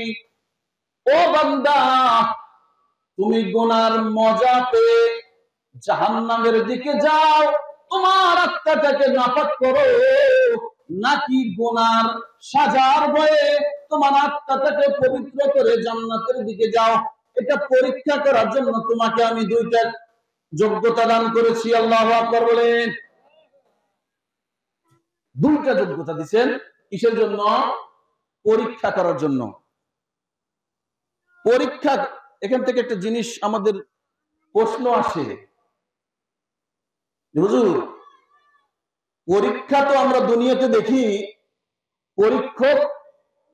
ও বান্দা, তুমি গুনার মজা পেয়ে জাহান্নামের দিকে যাও, তোমার আত্মাটাকে নাপাক করো, নাকি গুনার সাজার ভয়ে তোমার আত্মাটাকে পবিত্র করে জান্নাতের দিকে যাও? এটা পরীক্ষা করার জন্য তোমাকে আমি দুইটা যোগ্যতা দান করেছি। আল্লাহু আকবার বলেন। দুইটা যোগ্যতা দিবেন। কিসের জন্য? পরীক্ষা করার জন্য। পরীক্ষা, এখান থেকে একটা জিনিস আমাদের প্রশ্ন আসে, হুজুর পরীক্ষা তো আমরা দুনিয়াতে দেখি,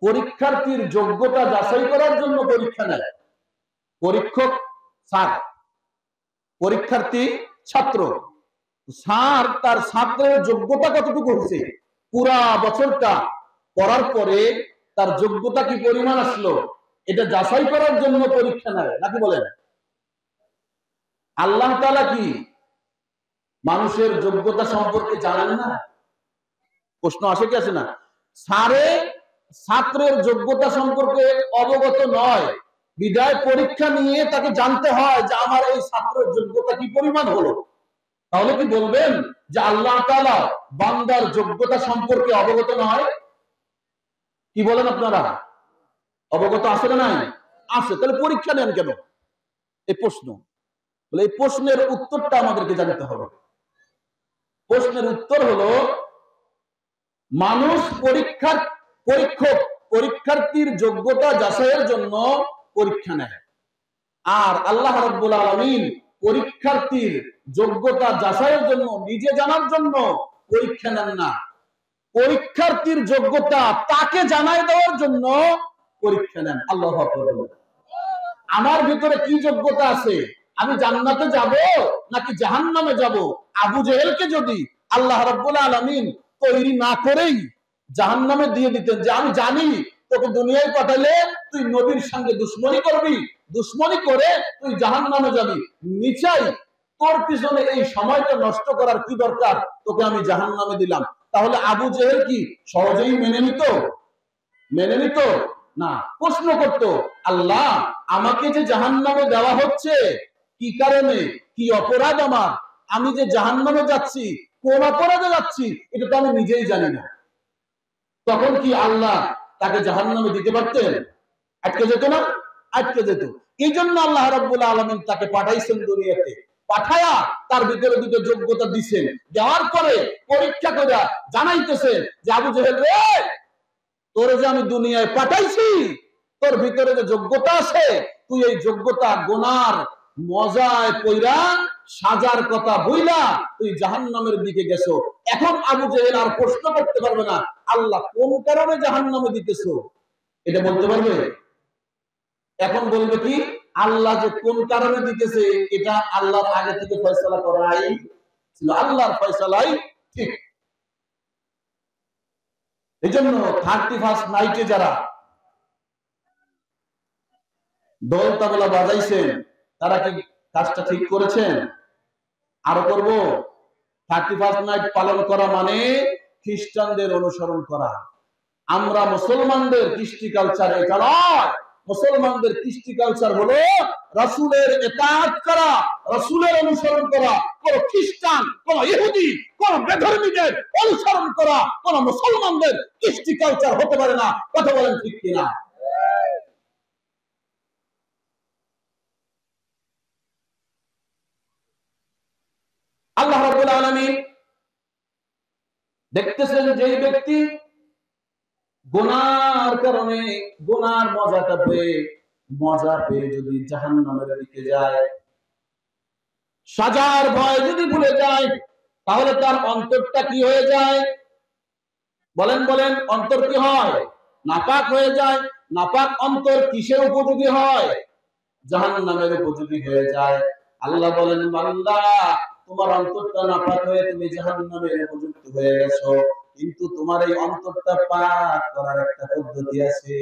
পরীক্ষার্থীর যোগ্যতা যাচাই করার জন্য পরীক্ষা নেয়। পরীক্ষক স্যার, পরীক্ষার্থী ছাত্র। স্যার তার ছাত্রের যোগ্যতা কতটুকু হয়েছে, পুরা বছরটা পড়ার পরে তার যোগ্যতা কি পরিমাণ আসলো, এটা যাচাই করার জন্য পরীক্ষা নেয়, নাকি বলেন? আল্লাহ তাআলা কি মানুষের যোগ্যতা সম্পর্কে জানেন না? প্রশ্ন আসে কি আসে না? স্যারে ছাত্রের যোগ্যতা সম্পর্কে অবগত নয়, বিদায় পরীক্ষা নিয়ে তাকে জানতে হয় যে আমার এই ছাত্রের যোগ্যতা কি পরিমাণ হলো। তাহলে কি বলবেন যে আল্লাহ তাআলা বান্দার যোগ্যতা সম্পর্কে অবগত নয়? কি বলেন আপনারা? অবগত আছে না নাই? আছে। তাহলে পরীক্ষা নেন কেন? এই প্রশ্ন। বলে এই প্রশ্নের উত্তরটা আমাদেরকে জানতে হবে। প্রশ্নের উত্তর হলো, মানুষ পরীক্ষার্থীর যোগ্যতা যাচাইয়ের জন্য পরীক্ষা নেয়, আর আল্লাহ রাব্বুল আলামিন পরীক্ষার্থীর যোগ্যতা যাচাইয়ের জন্য, নিজে জানার জন্য পরীক্ষা নেন না। পরীক্ষার্থীর যোগ্যতা তাকে জানাই দেওয়ার জন্য পরীক্ষা নেন। আল্লাহু আকবার। আমার ভিতরে কি যোগ্যতা আছে, আমি জান্নাতে যাব নাকি জাহান্নামে যাব? আবু জেহেলকে যদি আল্লাহ রাব্বুল আলামিন তৈরি না করেই জাহান্নামে দিয়ে দিতেন, যে আমি জানি তোকে দুনিয়ায় পাঠালে তুই নবীর সঙ্গে দুশ্মনী করবি, দুশ্মনী করে তুই জাহান্নামে যাবি, নিচাই তোর পিছনে এই সময়টা নষ্ট করার কি দরকার, তোকে আমি জাহান্নামে দিলাম, তাহলে আবু জেহেল কি সহজেই মেনে নিত? মেনে নিত না। প্রশ্ন করত, আল্লাহ আমাকে যে জাহান্নামে দেওয়া হচ্ছে কি কারণে, কি অপরাধ আমার, আমি যে জাহান্নামে যাচ্ছি কোন অপরাধে যাচ্ছি এটা তো আমি নিজেই জানি না। তখন কি আল্লাহ তাকে জাহান্নামে দিতে পারতেন? আটকে যেত না? আটকে যেত। এই জন্য আল্লাহ রাব্বুল আলামিন তাকে পাঠাইছেন দুনিয়াতে, পাঠায়া তার ভিতরে দুটো যোগ্যতা দিচ্ছেন, দেওয়ার পরে পরীক্ষা করে জানাইতেছেন যে আবু জেহেল রে, তোর যে আমি দুনিয়ায় পাঠাইছি, তোর ভিতরে যে যোগ্যতা আছে, তুই এই যোগ্যতা গোনার মজায় পইরা সাজার কথা বইলা তুই জাহান্নামের দিকে গেছো। এখন আবু জেহেল আর প্রশ্ন করতে পারবে না আল্লাহ কোন কারণে জাহান্নামে দিতেছো, এটা বলতে পারবে? এখন বলবে কি, আল্লাহ যে কোন কারণে দিতেছে এটা আল্লাহর আগে থেকে ফয়সালা করাই ছিল, আল্লাহর ফয়সালাই ঠিক। এই জন্য 31st নাইটে যারা দোল তাবলা বাজাইছেন তারা কি কাজটা ঠিক করেছেন? আরো করব। 31st নাইট পালন করা মানে খ্রিস্টানদের অনুসরণ করা। আমরা মুসলমানদের কৃষ্টি কালচার এটা নয়। মুসলমানদের কৃষ্টি কালচার হলো রাসূলের ইতাআত করা, রাসূলের অনুসরণ করা। কোন খ্রিস্টান, কোন ইহুদি, কোন বেধর্মীদের অনুসরণ করা কোন মুসলমানদের কৃষ্টি কালচার হতে পারে না। কথা বলেন ঠিক কিনা? আল্লাহ রাব্বুল আলামিন দেখতেছেন যে ব্যক্তি গুনার কারণে, গুনার মজা পেয়ে যদি জাহান্নামের দিকে যায়, সাজার ভয় যদি ভুলে যায়, তাহলে তার অন্তরটা কি হয়ে যায়? বলেন বলেন, অন্তর কি হয়? নাপাক হয়ে যায়। নাপাক অন্তর কিসের উপযোগী হয়? জাহান্নামের উপযোগী হয়ে যায়। আল্লাহ বলেন, বান্দা তোমার অন্তরটা নাপাক হয়ে তুমি জাহান্নামের উপযুক্ত হয়ে গেছো, কিন্তু তোমার এই অন্তরটা পাক করার একটা পদ্ধতি আছে।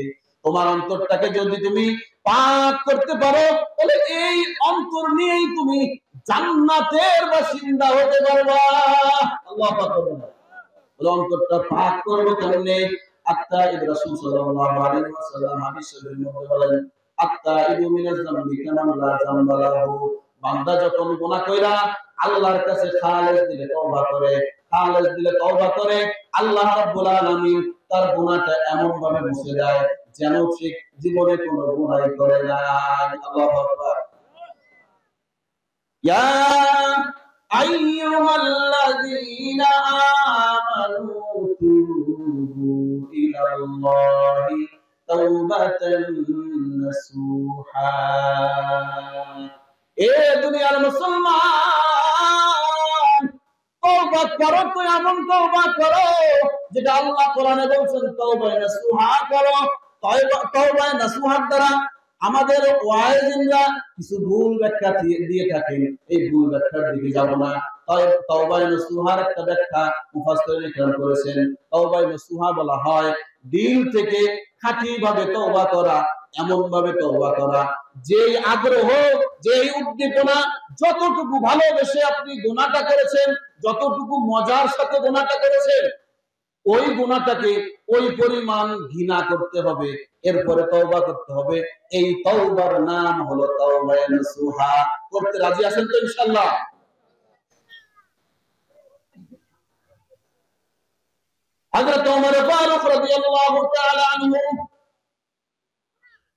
তোমার অন্তরটাকে যদি তুমি পাক করতে পারো, তাহলে এই অন্তর নিয়েই তুমি জান্নাতের বাসিন্দা হতে পারবা। আল্লাহু আকবার। অন্তরটা পাক করবো কেমনে? আত্তাইব, রাসূল সাল্লাল্লাহু আলাইহি ওয়াসাল্লাম হাদিস শরীফের মধ্যে বলেন, আত্তাইবু মিনাজ যামবি কামান লা যামবা লাহু। বান্দা যখন গুনাহ কইরা আল্লাহর কাছে খালেস দিলে তওবা করে, খালেস দিলে তওবা করে, আল্লাহ রাব্বুল আলামিন তার গুনাহটা এমন ভাবে মুছে দেয় যেন সে জীবনে কোনো গুনাহই করে নাই। আল্লাহু আকবার। ইয়া আইয়ুহাল্লাযীনা আমানু তুবু ইলাল্লাহি তাওবাতান নাসুহা। এ দুনিয়ার মুসলমান, তওবা করো, তো এমন তওবা করো যেটা আল্লাহ কোরআনে বলছেন তওবা নাসুহা করো। তওবা নাসুহার দ্বারা আমাদের ওয়াইজিনরা কিছু ভুল ব্যাখ্যা দিয়ে থাকেন, এই ভুল ব্যাখ্যার দিকে যাব না। তওবা নাসুহার একটা ব্যাখ্যা মুফাসসিরিন কেরাম করেছেন, তওবা নাসুহা বলা হয় দিল থেকে খাঁটি ভাবে তওবা করা, এমন ভাবে তওবা করা যেই আগ্রহ, যেই উদ্দীপনা, যতটুকু ভালোবেসে আপনি গুনাহটা করেছেন, যতটুকু মজার সাথে গুনাহটা করেছেন, ওই গুনাহটাকে ওই পরিমাণ ঘৃণা করতে হবে, এরপরে তওবা করতে হবে। এই তওবার নাম হলো তাওবায়ে নসুহা। করতে রাজি আছেন তো ইনশাআল্লাহ? হযরত ওমর ফারুক রাদিয়াল্লাহু তাআলা আনহু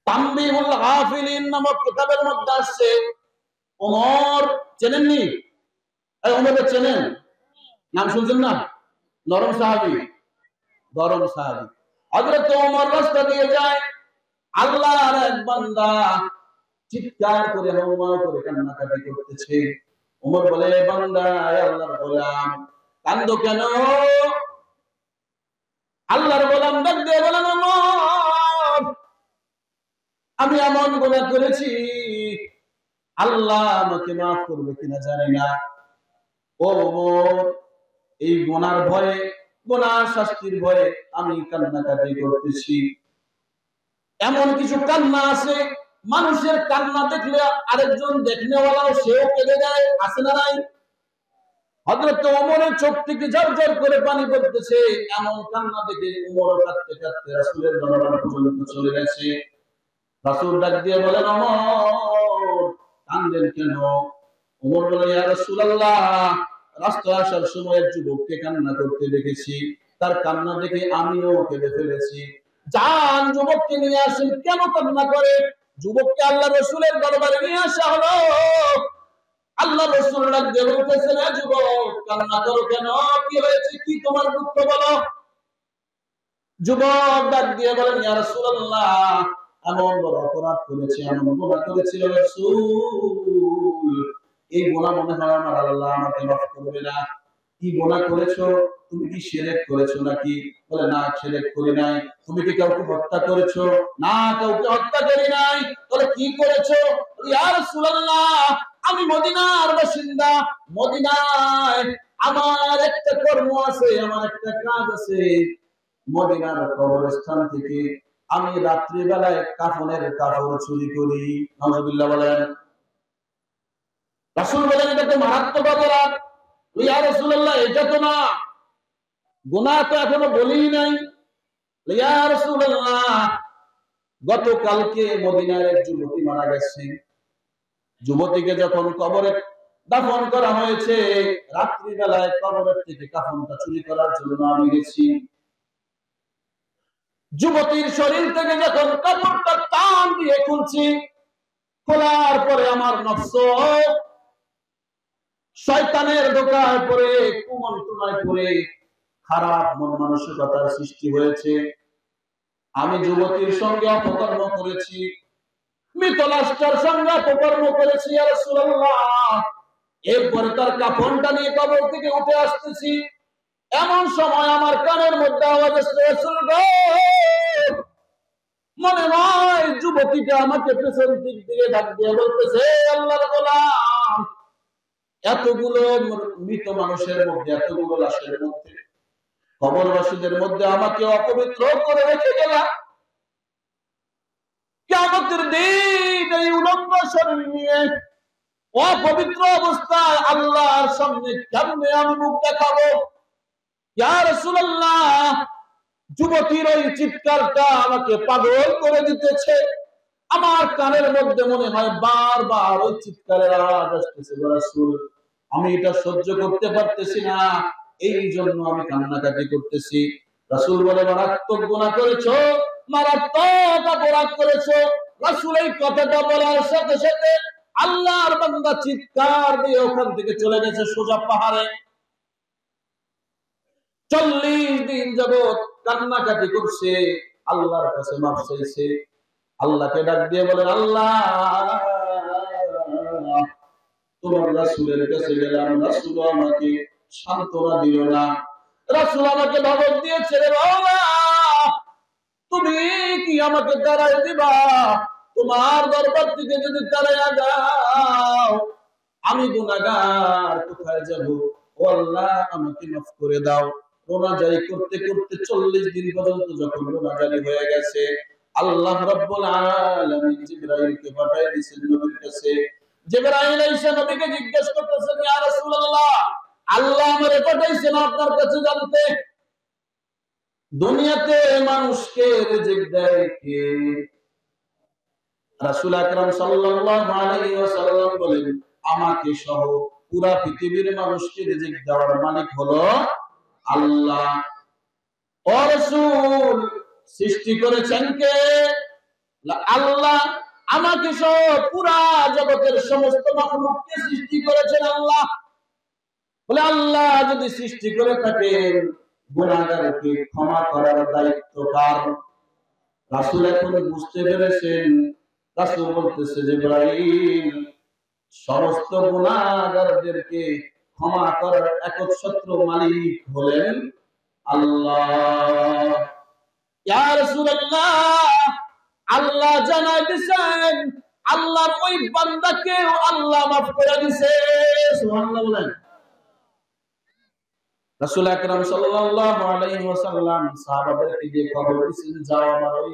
তানবীহুল গাফিলিন নামক কিতাবের মধ্যে আছে, ওমর চেনেননি? এই ওমরকে চেনেন? নাম শুনছেন না? নরম সাহাবী, গরম সাহাবী। হযরত ওমর রাস্তা দিয়ে যায়, আল্লাহর এক বান্দা চিৎকার করে হাওয়া করে কান্নাকাটি করতেছে। ওমর বলে, বান্দা, হে আল্লাহর গোলাম, কান্দো কেন? আল্লাহর গোলাম ডাক দিয়ে বলেন, ওমর, আমি এমন গুনাহ করেছি, আল্লাহ আমাকে মাফ করবে কিনা জানি না। ও ওমর, এই গুনার ভয়ে, গুনার শাস্তির ভয়ে আমি কান্নাকাটি করতেছি। এমন কিছু কান্না আছে, মানুষের কান্না দেখলে আরেকজন দেখনেওয়ালাও সেও কেঁদে যায়, আছে না নাই? হযরত ওমরের চোখ থেকে ঝরঝর করে পানি পড়তেছে, এমন কান্না দেখে ওমর কাঁদতে কাঁদতে রাসূলের দরবার পর্যন্ত চলে গেছে। রাসূল ডাক দিয়ে বলেন, ওমর, কাঁদেন কেন? ওমর বলে, ইয়া রাসূলুল্লাহ, রাস্তায় আসার সময় এক যুবককে কান্না করতে দেখেছি, তার কান্না দেখে আমিও কেঁদে ফেলেছি। যান যুবককে নিয়ে আসেন, কেন কান্না করে? যুবককে আল্লাহ রাসূলের দরবারে নিয়ে আসা হলো। আল্লাহ রাসূল ডাক দিয়ে বলতেছেন, এ যুবক, কান্না করো কেন? কি হয়েছে? কি তোমার দুঃখ বলো? যুবক ডাক দিয়ে বলেন, ইয়া রাসূলুল্লাহ, এমন বড় অপরাধ করেছি, এমন গুনাহ করেছি রাসূল, এই গুনাহ মনে হয় আমার আল্লাহ আমাকে মাফ করবে না। কি গুনাহ করেছো? তুমি কি শিরক করেছো নাকি? বলে, না, শিরক করি নাই। তুমি কি কাউকে হত্যা করেছো? না, কাউকে হত্যা করি নাই। বলে, কি করেছো? ইয়া রাসূলুল্লাহ, আমি মদিনার বাসিন্দা, মদিনায় আমার একটা কর্ম আছে, আমার একটা কাজ আছে। মদিনার কবরস্থান থেকে আমি রাত্রি বেলায় কাফনের কাপড় চুরি করি। নাউজুবিল্লাহ বলেন। রাসূল বলেন, এটা তো মারাত্মক অপরাধ। ইয়া রাসূলুল্লাহ, এটা তো না, গুনাহ তো এখনো বলিই নাই। ইয়া রাসূলুল্লাহ, গতকালকে মদিনার এক যুবতী মারা গেছে। যুবতীকে যখন কবরে দাফন করা হয়েছে, রাত্রি বেলায় কবরের থেকে কাফনটা চুরি করার জন্য আমি গেছি। যুবতীর শরীর থেকে যখন কাপড়টা টান দিয়ে খুলছি, খোলার পরে আমার নফস শয়তানের ধোঁকায় পড়ে, কুমন্ত্রণায় পড়ে খারাপ মন মানসিকতার সৃষ্টি হয়েছে। আমি যুবতীর সঙ্গে অপকর্ম করেছি, মৃত লাশটার সঙ্গে অপকর্ম করেছি। ইয়া রাসূলুল্লাহ, এরপরে তার কাফনটা নিয়ে কবর থেকে উঠে আসতেছি, এমন সময় আমার কানের মধ্যে আওয়াজ আসছে, রাসূল গো, মনে হয় যুবতীটা আমাকে পেছন দিক দিয়ে ডাক দিয়ে বলতেছে, আল্লাহর গোলাম, এতগুলো মৃত মানুষের মধ্যে, এতগুলো লাশের মধ্যে, কবরবাসীদের মধ্যে আমাকে অপবিত্র করে রেখে গেলা। কিয়ামতের দিন এই উলঙ্গ শরীর নিয়ে অপবিত্র অবস্থায় আল্লাহর সামনে কেমনে আমি মুখ দেখাবো? ইয়া রাসূলুল্লাহ, যুবতীর ওই চিৎকারটা আমাকে পাগল করে দিতেছে। আমার কানের মধ্যে মনে হয় বারবার ওই চিৎকারের আওয়াজ আসতেছে। রাসূল, আমি এটা সহ্য করতে পারতেছি না, এই জন্য আমি কান্নাকাটি করতেছি। রাসূল বলে, মারাত্মক গুনাহ করেছো, মারাত্মক অপরাধ করেছো। রাসূল এই কথাটা বলার সাথে সাথে আল্লাহর বান্দা চিৎকার দিয়ে ওখান থেকে চলে গেছে সোজা পাহাড়ে। 40 দিন যাবত কান্নাকাটি করছে, আল্লাহর কাছে মাফ চাইছে। আল্লাহকে ডাক দিয়ে বলেন, আল্লাহ, তোমার রাসূলের কাছে গেলাম, রাসূল আমাকে সান্ত্বনা দিল না, রাসূল আমাকে ধমক দিয়েছে, রে বাবা, তুমি কি আমাকে তাড়াই দিবা? তোমার দরবার থেকে যদি তাড়াইয়া যাও, আমি গুনাহগার, কোথায় যাব? ও আল্লাহ, আমাকে মাফ করে দাও। রোনাজারি করতে করতে 40 দিন পর্যন্ত যখন রোনাজারি হয়ে গেছে, আল্লাহ রাব্বুল আলামিন জিবরাইলকে পাঠিয়ে দিয়েছেন নবীর কাছে। জিবরাইল এসে নবীকে জিজ্ঞেস করতেছেন, ইয়া রাসূলুল্লাহ, আল্লাহ আমারে পাঠাইছেন আপনার কাছে জানতে, দুনিয়াতে মানুষকে রিজিক দেয় কে? রাসূল আকরাম সাল্লাল্লাহু আলাইহি ওয়াসাল্লাম বলেন, আমাকে সহ পুরা পৃথিবীর মানুষকে রিজিক দেওয়ার মালিক হলো আল্লাহ। ও রাসূল, সৃষ্টি করেছেন কে? আল্লাহ। আমাকে সহ পুরা জগতের সমস্ত মাখলুককে সৃষ্টি করেছেন আল্লাহ। বলে আল্লাহ যদি সৃষ্টি করে থাকেন, গুনাহগারকে ক্ষমা করার দায়িত্ব কার? রাসূল এখন বুঝতে পেরেছেন। রাসূল বলতেছে, জিবরাইল, সমস্ত গুনাহগারদেরকে ক্ষমা করার একচ্ছত্র মালিক হলেন আল্লাহ। ইয়া রাসূলুল্লাহ, আল্লাহ জানাই দিয়েছেন আল্লাহর ওই বান্দাকে আল্লাহ মাফ করে দিয়েছে। সুবহানাল্লাহ বলেন। রাসূল আকরাম সাল্লাল্লাহু আলাইহি ওয়াসাল্লাম সাহাবাদেরকে দিয়ে খবর দিয়েছেন, যাও আমার ওই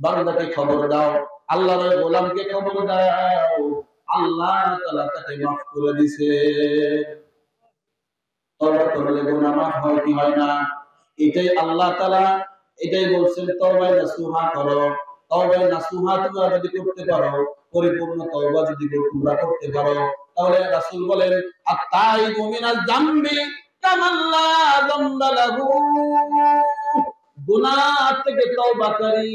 বান্দাকে খবর দাও, আল্লাহর ওই গোলামকে খবর দাও, আল্লাহ তাআলা তাকে মাফ করে দিয়েছে। তওবা করলে গুনাহ মাফ হয় কি হয় না? এটাই আল্লাহ তাআলা এটাই বলছেন, তওবা নাসুহা করো। তওবা নাসুহা তোমরা যদি করতে পারো, পরিপূর্ণ তওবা যদি তোমরা করতে পারো, তাহলে রাসূল বলেন, আত-তাইবু মিনাজ যামবি কামান লা যামবা লাহু। গুনাহ থেকে তওবাকারী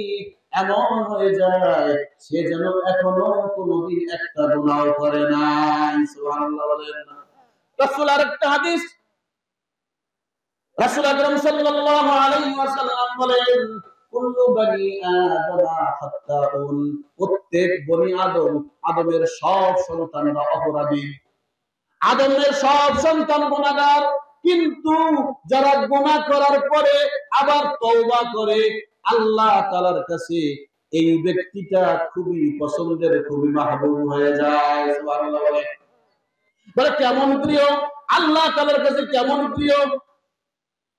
এমন হয়ে যায় সে যেন এখনো কোনোদিন একটা গুনাহ করে নাই। সুবহানাল্লাহ বলেন না? রাসূল আরেকটা হাদিস, রাসূল আকরাম সাল্লাল্লাহু আলাইহি ওয়াসাল্লাম বলেন, কুল্লু বনি আদম খাত্তাউন। প্রত্যেক বনি আদম, আদমের সব সন্তানরা অপরাধী। আদমের সব সন্তান গুনাহগার, কিন্তু যারা গুনাহ করার পরে আবার তওবা করে আল্লাহ তাআলার কাছে এই ব্যক্তিটা খুবই পছন্দের, খুবই মাহবুব হয়ে যায়। সুবহানাল্লাহ বলে। বলে কেমন প্রিয়? আল্লাহ তাআলার কাছে কেমন প্রিয়?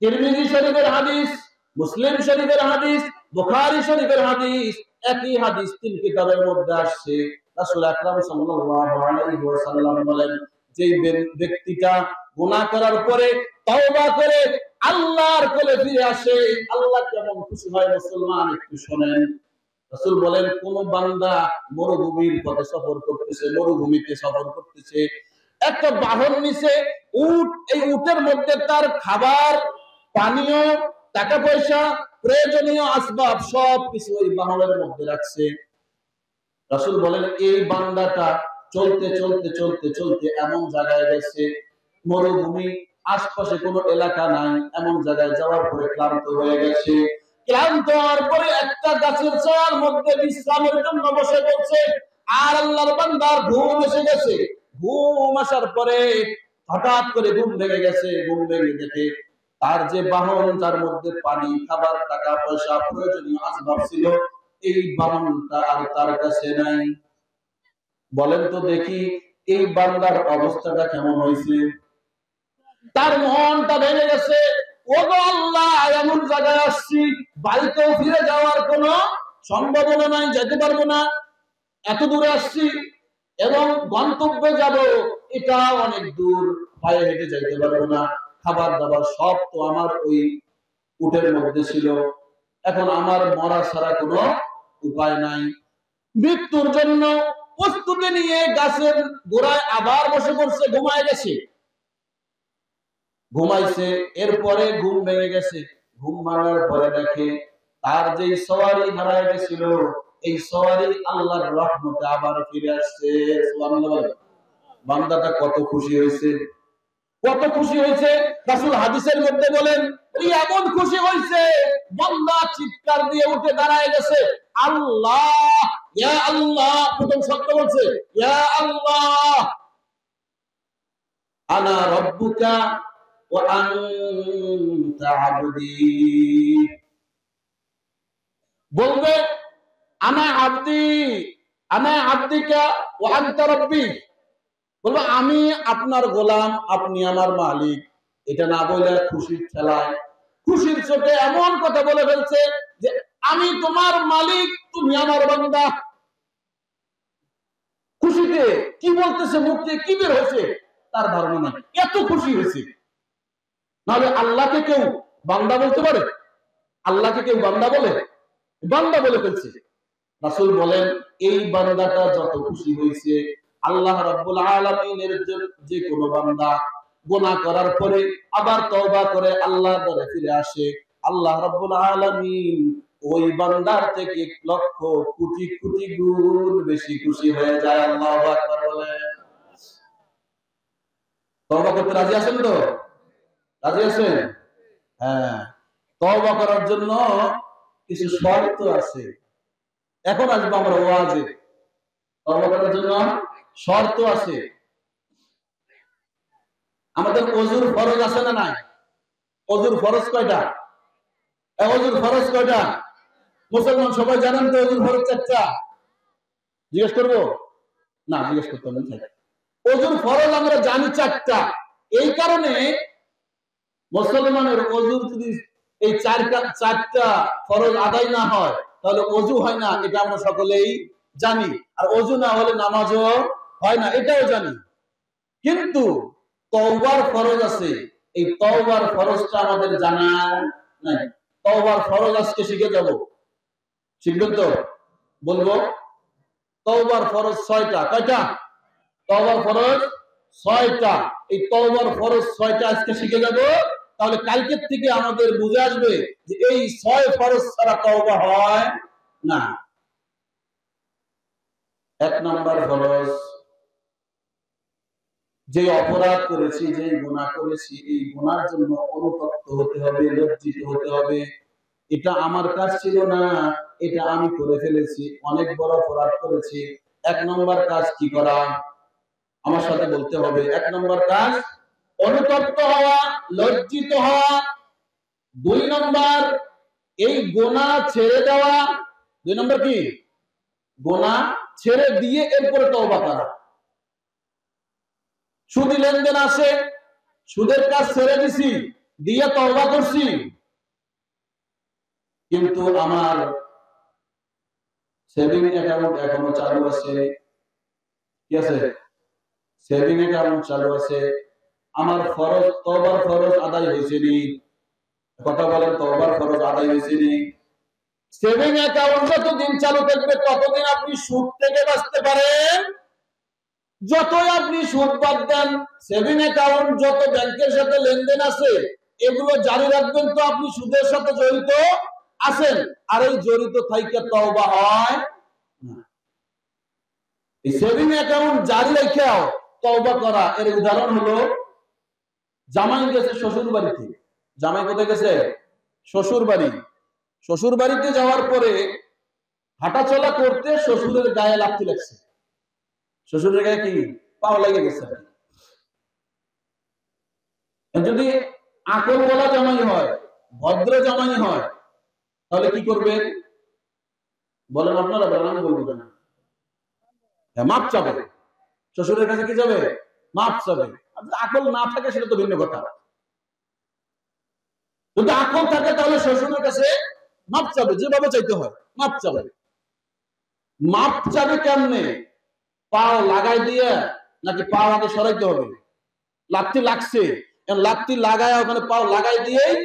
তিরমিজি শরীফের হাদিস, মুসলিম শরীফের হাদিস, বুখারী শরীফের হাদিস, একই হাদিস তিন কিতাবের মধ্যে আসছে। রাসূল আকরাম সাল্লাল্লাহু আলাইহি ওয়াসাল্লাম বলেন, যে ব্যক্তিটা গুনাহ করার পরে তওবা করে আল্লাহর কোলে ফিরে আসে, আল্লাহ কেমন খুশি হয় মুসলমান একটু শুনেন। রাসূল বলেন, কোন বান্দা মরুভূমির পথে সফর করতেছে, মরুভূমিতে সফর করতেছে, একটা বাহন নিচে উট, এই উটের মধ্যে তার খাবার, পানীয়, টাকা পয়সা, প্রয়োজনীয় আসবাব সব কিছু ওই বাহনের মধ্যে রাখছে। রাসূল বলেন, এই বান্দাটা চলতে চলতে চলতে চলতে এমন জায়গায় গেছে, মরুভূমি, আশপাশে কোনো এলাকা নাই, এমন জায়গায় যাওয়ার পরে ক্লান্ত হয়ে গেছে। ক্লান্ত হওয়ার পরে একটা গাছের ছায়ার মধ্যে বিশ্রামের জন্য বসে পড়ছে। আর আল্লাহর বান্দার ঘুম এসে গেছে। ঘুম আসার পরে হঠাৎ করে ঘুম ভেঙে গেছে। ঘুম ভেঙে দেখে তার যে বাহন, তার মধ্যে পানি, খাবার, টাকা পয়সা, প্রয়োজনীয় আসবাব ছিল, এই বাহনটা আর তার কাছে নাই। বলেন তো দেখি এই বান্দার অবস্থাটা কেমন হয়েছে? তার মনটা ভেঙে গেছে। ও গো আল্লাহ, এমন জায়গায় আসছি, বাড়িতেও ফিরে যাওয়ার কোনো সম্ভাবনা নাই, যেতে পারবো না, এত দূরে আসছি এবং গন্তব্যে যাব, এটা অনেক দূর, পায়ে হেঁটে যাইতে পারবো না, খাবার দাবার সব তো আমার ওই উটের মধ্যে ছিল, এখন আমার মরা ছাড়া কোনো উপায় নাই। মৃত্যুর জন্য প্রস্তুতি নিয়ে গাছের গোড়ায় আবার বসে পড়ছে, ঘুমায় গেছে, ঘুমাইছে। এরপরে ঘুম ভেঙে গেছে। ঘুম ভাঙার পরে দেখে তার যে সওয়ারি হারায় গেছিল, এই সওয়ারি আল্লাহর রহমতে আবার ফিরে আসছে। সুবহানাল্লাহ। বান্দাটা কত খুশি হয়েছে, কত খুশি হয়েছে। রাসূল হাদিসের মধ্যে বলেন, এমন খুশি হয়েছে বান্দা চিৎকার দিয়ে উঠে দাঁড়ায় গেছে, আল্লাহ, ইয়া আল্লাহ, প্রথম শব্দ বলছে ইয়া আল্লাহ, আনা রাব্বুকা ওয়া আনতা আবদি। বলবে আনা আবদি, আনা আবদিকা ওয়া আনতা রাব্বি, বলবো আমি আপনার গোলাম, আপনি আমার মালিক। এটা না বলে খুশির ঠেলায়, খুশির চোটে এমন কথা বলে ফেলছে যে আমি তোমার মালিক, তুমি আমার বান্দা। খুশিতে কি বলতেছে, মুখ থেকে কি বের হয়েছে তার ধারণা নাই, এত খুশি হয়েছে। নাহলে আল্লাহকে কেউ বান্দা বলতে পারে? আল্লাহকে কেউ বান্দা বলে? বান্দা বলে ফেলছে। রাসূল বলেন এই বান্দাটা যত খুশি হয়েছে, আল্লাহ রাব্বুল আলামিনের যে কোনো বান্দা গুনাহ করার পরে আবার তওবা করে আল্লাহর দরে ফিরে আসে, আল্লাহ রাব্বুল আলামিন ওই বান্দার থেকে লক্ষ কোটি কোটি গুণ বেশি খুশি হয়ে যায়। আল্লাহু আকবার বলেন। তওবা করতে রাজি আছেন তো? রাজি আছেন? হ্যাঁ, তওবা করার জন্য কিছু শর্ত আছে। এখন আসবো আমরা ওয়াজে। তওবা করার জন্য শর্ত আছে। আমাদের ওযুর ফরজ আছে না নাই? ওযুর ফরজ কয়টা? ওযুর ফরজ কয়টা? মুসলমান সবাই জানেন তো ওযুর ফরজ চারটা? জিজ্ঞেস করবো? না, জিজ্ঞেস করতে হবে না। ওযুর ফরজ আমরা জানি চারটা। এই কারণে মুসলমানের ওযুর যদি এই চারটা ফরজ আদায় না হয় তাহলে ওযু হয় না, এটা আমরা সকলেই জানি। আর ওযু না হলে নামাজও হয় না, এটাও জানি। কিন্তু তওবার ফরজ আছে, এই তওবার ফরজটা আমাদের জানা নাই। তওবার ফরজ আজকে শিখে যাব। শিখবেন তো? বলবো তওবার ফরজ 6টা। কয়টা? তওবার ফরজ 6টা। এই তওবার ফরজ 6টা আজকে শিখে যাব। তাহলে কালকের থেকে আমাদের বুঝে আসবে যে এই 6 ফরজ ছাড়া তওবা হয় না। 1 নাম্বার ফরজ, যে অপরাধ করেছি, যে গুনাহ করেছি, এই গুনার জন্য অনুতপ্ত হতে হবে, লজ্জিত হতে হবে। এটা আমার কাজ ছিল না, এটা আমি করে ফেলেছি, অনেক বড় অপরাধ করেছি। 1 নম্বর কাজ কি করা? আমার সাথে বলতে হবে। 1 নম্বর কাজ অনুতপ্ত হওয়া, লজ্জিত হওয়া। 2 নম্বর এই গুনাহ ছেড়ে দেওয়া। 2 নম্বর কি? গুনাহ ছেড়ে দিয়ে এরপরে তওবা করা। সুদী লেনদেন আছে, সুদের কাজ ছেড়ে দিছি, দিয়ে তওবা করছি, কিন্তু আমার সেভিং অ্যাকাউন্ট এখনো চালু আছে। কি আছে? সেভিং অ্যাকাউন্ট চালু আছে। আমার ফরজ, তওবার ফরজ আদায় হয়েছে নি? কথা বলেন, তওবার ফরজ আদায় হয়েছে নি? সেভিং অ্যাকাউন্ট যতদিন চালু থাকবে ততদিন আপনি সুদ থেকে বাঁচতে পারেন। যতই আপনি সুদ বাদ দেন, সেভিং অ্যাকাউন্ট যত ব্যাংকের সাথে লেনদেন আছে এগুলো জারি রাখবেন, তো আপনি সুদের সাথে জড়িত আছেন। আর এই জড়িত থাইকা তওবা হয় না। এই সেভিং অ্যাকাউন্ট জারি রেখেও তওবা করা, এর উদাহরণ হলো জামাই গেছে শ্বশুর বাড়িতে। জামাই কোথায় গেছে? শ্বশুর বাড়ি। শ্বশুর বাড়িতে যাওয়ার পরে হাঁটাচলা করতে শ্বশুরের গায়ে লাগতে লাগছে। শ্বশুরের গায়ে কি? পাও লেগে গেছে। যদি আকল বলা জামাই হয়, ভদ্র জামাই হয়, তাহলে কি করবেন বলেন আপনারা? বলেন, আমি বলবো না। মাপ চাবে। শ্বশুরের কাছে কি যাবে? মাপ চাবে। আকল না থাকে সেটা তো ভিন্ন কথা। যদি আকল থাকে তাহলে শ্বশুরের কাছে মাপ চাবে, যেভাবে চাইতে হয় মাপ চাবে। মাপ চাবে কেমনে? পাও লাগাই দিয়ে নাকি পাও আগে সরাইতে হবে? লাত্তি লাগছে, লাত্তি লাগায় ওখানে পাও লাগাই দিয়েই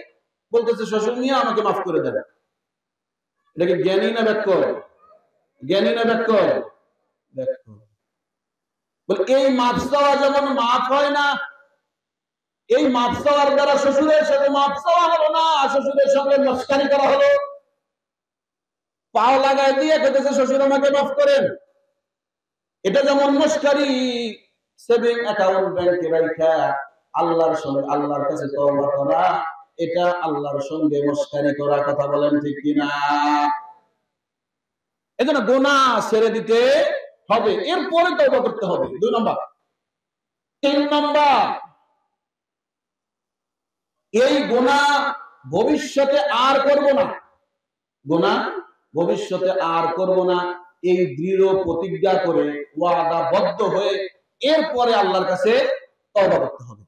বলতেছে শ্বশুর নিয়ে আমাকে মাফ করে দেবে। এটা কি জ্ঞানী না ব্যাকল? জ্ঞানী না ব্যাকল? এই মাপ চাওয়া যেমন মাপ হয় না, এই মাপ চাওয়ার দ্বারা শ্বশুরের সাথে মাপ চাওয়া হলো না, শ্বশুরের সঙ্গে মস্কারি করা হলো। পাও লাগাই দিয়ে খেতেছে শ্বশুর আমাকে মাফ করেন, এটা যেমন মস্কারি। সেভিং অ্যাকাউন্ট ব্যাংকে রাখা আল্লাহর সঙ্গে, আল্লাহর কাছে তওবা করা, এটা আল্লাহর সঙ্গে মস্কারি করা। কথা বলেন ঠিক কিনা? এজন্য গুনাহ ছেড়ে দিতে হবে, এরপরে তওবা করতে হবে। 2 নম্বর। 3 নম্বর, এই গুনাহ ভবিষ্যতে আর করব না। গুনাহ ভবিষ্যতে আর করব না, এই দৃঢ় প্রতিজ্ঞা করে ওয়াদাবদ্ধ হয়ে এরপরে আল্লাহর কাছে তওবা করতে হবে।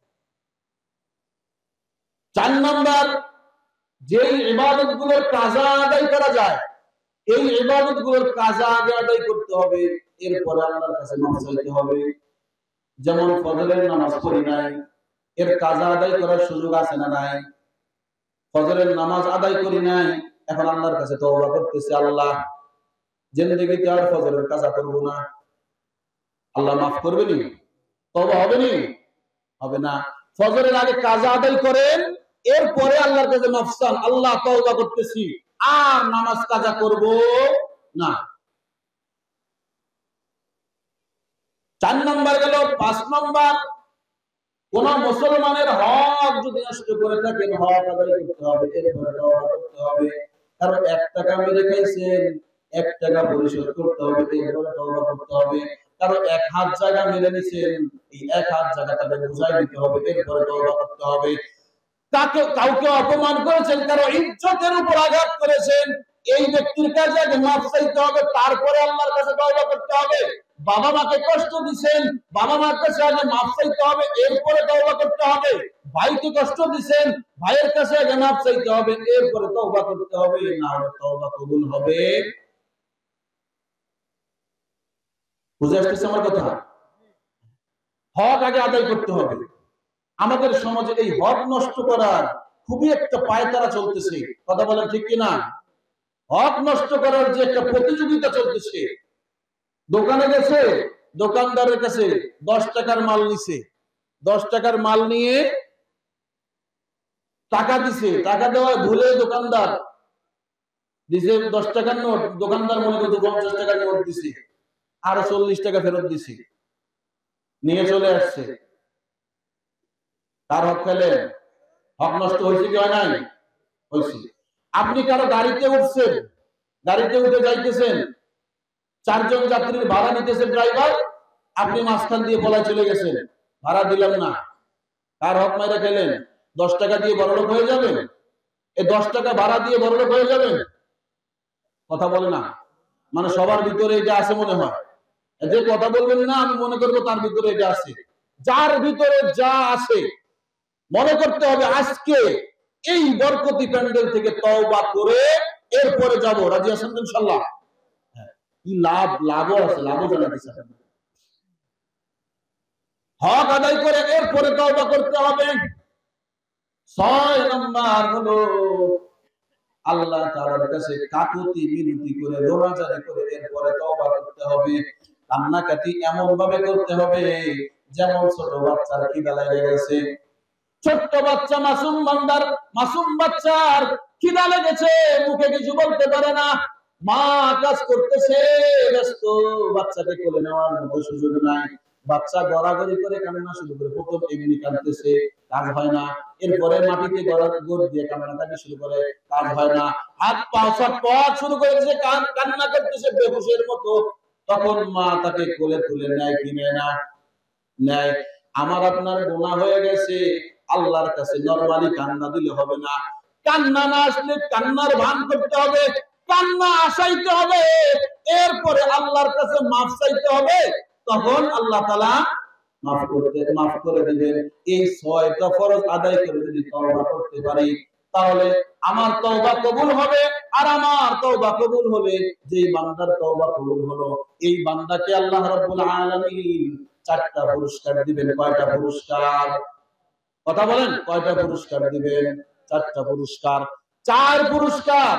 4 নম্বর, যেই ইবাদতগুলোর কাজা আদায় করা যায়, এই ইবাদতগুলোর কাজা আগে আদায় করতে হবে, এরপরে আল্লাহর কাছে মাফ চাইতে হবে। যেমন ফজরের নামাজ পড়ি নাই, এর কাজা আদায় করার সুযোগ আছে না নাই? ফজরের নামাজ আদায় করি নাই, এখন আল্লাহর কাছে তওবা করতেছি, আল্লাহ জিন্দেগিতে আর ফজরের কাজা করব না। আল্লাহ মাফ করবে নি? তওবা হবে নি? হবে না। ফজরের আগে কাজা আদায় করেন, এরপরে আল্লাহর কাছে মাফ চান, আল্লাহ তওবা করতেছি, আর নামাজ কাজা করব না। 4 নম্বর গেল। 5 নম্বর, কোন মুসলমানের হক যদি নষ্ট করে থাকেন, হক আদায় করতে হবে, এরপরে তওবা করতে হবে। কারণ 1 টাকা মেরে খাইছেন, 1 টাকা পরিশোধ করতে হবে, এরপরে তওবা করতে হবে। কারণ 1 হাত জায়গা মেরে নিছেন, এই 1 হাত জায়গাটাকে বুঝাই দিতে হবে, এরপরে তওবা করতে হবে। কাউকে অপমান করেছেন, কারো ইজ্জতের উপর আঘাত করেছেন, এই ব্যক্তির কাছে আগে মাফ চাইতে হবে, তারপরে আল্লাহর কাছে তওবা করতে হবে। বাবা মাকে কষ্ট দিবেন, বাবা মার কাছে আগে মাফ চাইতে হবে, এরপরে তওবা করতে হবে। ভাইকে কষ্ট দিবেন, ভাইয়ের কাছে আগে মাফ চাইতে হবে, এরপরে তওবা করতে হবে, না হলে তওবা কবুল হবে। বুঝে আসছে আমার কথা? হক আগে আদায় করতে হবে। আমাদের সমাজে এই হক নষ্ট করার খুবই একটা পায়তারা চলতেছে, কথা বলেন ঠিক কিনা? হক নষ্ট করার যে একটা প্রতিযোগিতা চলতেছে। দোকানে গেছে, দোকানদারের কাছে 10 টাকার মাল নিছে, 10 টাকার মাল নিয়ে টাকা দিছে, টাকা দেওয়া ভুলে দোকানদার দিছে 10 টাকার নোট, দোকানদার মনে করছে 50 টাকার নোট দিছে, আর 40 টাকা ফেরত দিছে, নিয়ে চলে আসছে। তার হক পেলেন? হক নষ্ট হয়েছে কি হয় নাই? হয়েছে। আপনি কারো গাড়িতে উঠছেন, গাড়িতে উঠে যাইতেছেন, 4 জন যাত্রীর ভাড়া নিতেছেন ড্রাইভার, আপনি মাঝখান দিয়ে পলায় চলে গেছেন, ভাড়া দিলেন না, কার হক মাইরা খেলেন? 10 টাকা দিয়ে বড়লোক হয়ে যাবেন? এই 10 টাকা ভাড়া দিয়ে বড়লোক হয়ে যাবেন? কথা বলে না, মানে সবার ভিতরে এটা আছে মনে হয়। যে কথা বলবেন না, আমি মনে করবো তার ভিতরে এটা আছে। যার ভিতরে যা আছে মনে করতে হবে, আজকে এই বরকতি প্যান্ডেল থেকে তওবা করে এরপরে যাব। রাজি আছেন ইনশাআল্লাহ? কি লাভ? লাভও আছে, লাভও জানাতেছে। হক আদায় করে এরপরে তওবা করতে হবে। 6 নম্বর হলো আল্লাহ তাআলার কাছে কাকুতি মিনতি করে, রোনাজারি করে এরপরে তওবা করতে হবে। কান্নাকাটি এমন ভাবে করতে হবে যেমন ছোট বাচ্চার খিদা লেগে গেছে। ছোট্ট বাচ্চা, মাসুম বান্দার, মাসুম বাচ্চার খিদা লেগেছে, মুখে কিছু বলতে পারে না, মা কাজ করতেছে ব্যস্ত, বাচ্চাকে কোলে নেওয়ার মতো সুযোগ নাই। বাচ্চা গড়াগড়ি করে কান্না শুরু করে, প্রথম এমনি কাঁদতেছে, কাজ হয় না। এরপরে মাটিতে গোড় দিয়ে কান্নাকাটি শুরু করে, কাজ হয় না। হাত পা ছটফট শুরু করেছে, কান্না করতেছে বেহুশের মতো। তখন মা তাকে কোলে তুলে নেয় কি নেয় না? নেয়। আমার আপনার গুনাহ হয়ে গেছে, আল্লাহর কাছে নরমালি কান্না দিলে হবে না। কান্না না আসলে কান্নার ভান করতে হবে, কান্না আসাইতে হবে, এরপরে আল্লাহর কাছে মাফ চাইতে হবে। তখন আল্লাহ তাআলা মাফ করে দিবেন। এই 6টা ফরজ আদায় করে যদি তওবা করতে পারি, তাহলে আমার তওবা কবুল হবে। আর আমার তওবা কবুল হবে, যেই বান্দার তওবা কবুল হলো, এই বান্দাকে আল্লাহ রাব্বুল আলামিন 4টা পুরস্কার দিবেন। কয়টা পুরস্কার? কথা বলেন, কয়টা পুরস্কার দিবেন? 4টা পুরস্কার। 4 পুরস্কার,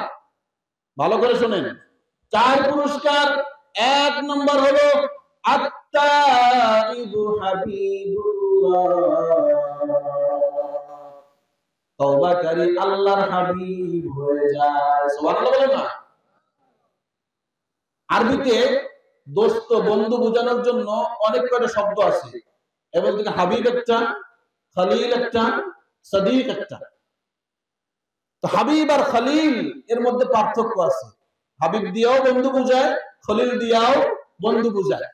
ভালো করে শুনেন। 4 পুরস্কার। 1 নম্বর হলো আত-তাইবু হাবিবুল্লাহ, তওবাকারী আল্লাহর হাবিব হয়ে যায়। সুবহানাল্লাহ বলেন না? আরবিতে দোস্ত, বন্ধু বোঝানোর জন্য অনেক কয়টা শব্দ আছে। এবং থেকে হাবিব একটা, খলিল একটা, সাদিক একটা। তো হাবিব আর খলিল এর মধ্যে পার্থক্য আছে। হাবিব দিয়েও বন্ধু বোঝায়, খলিল দিয়েও বন্ধু বোঝায়।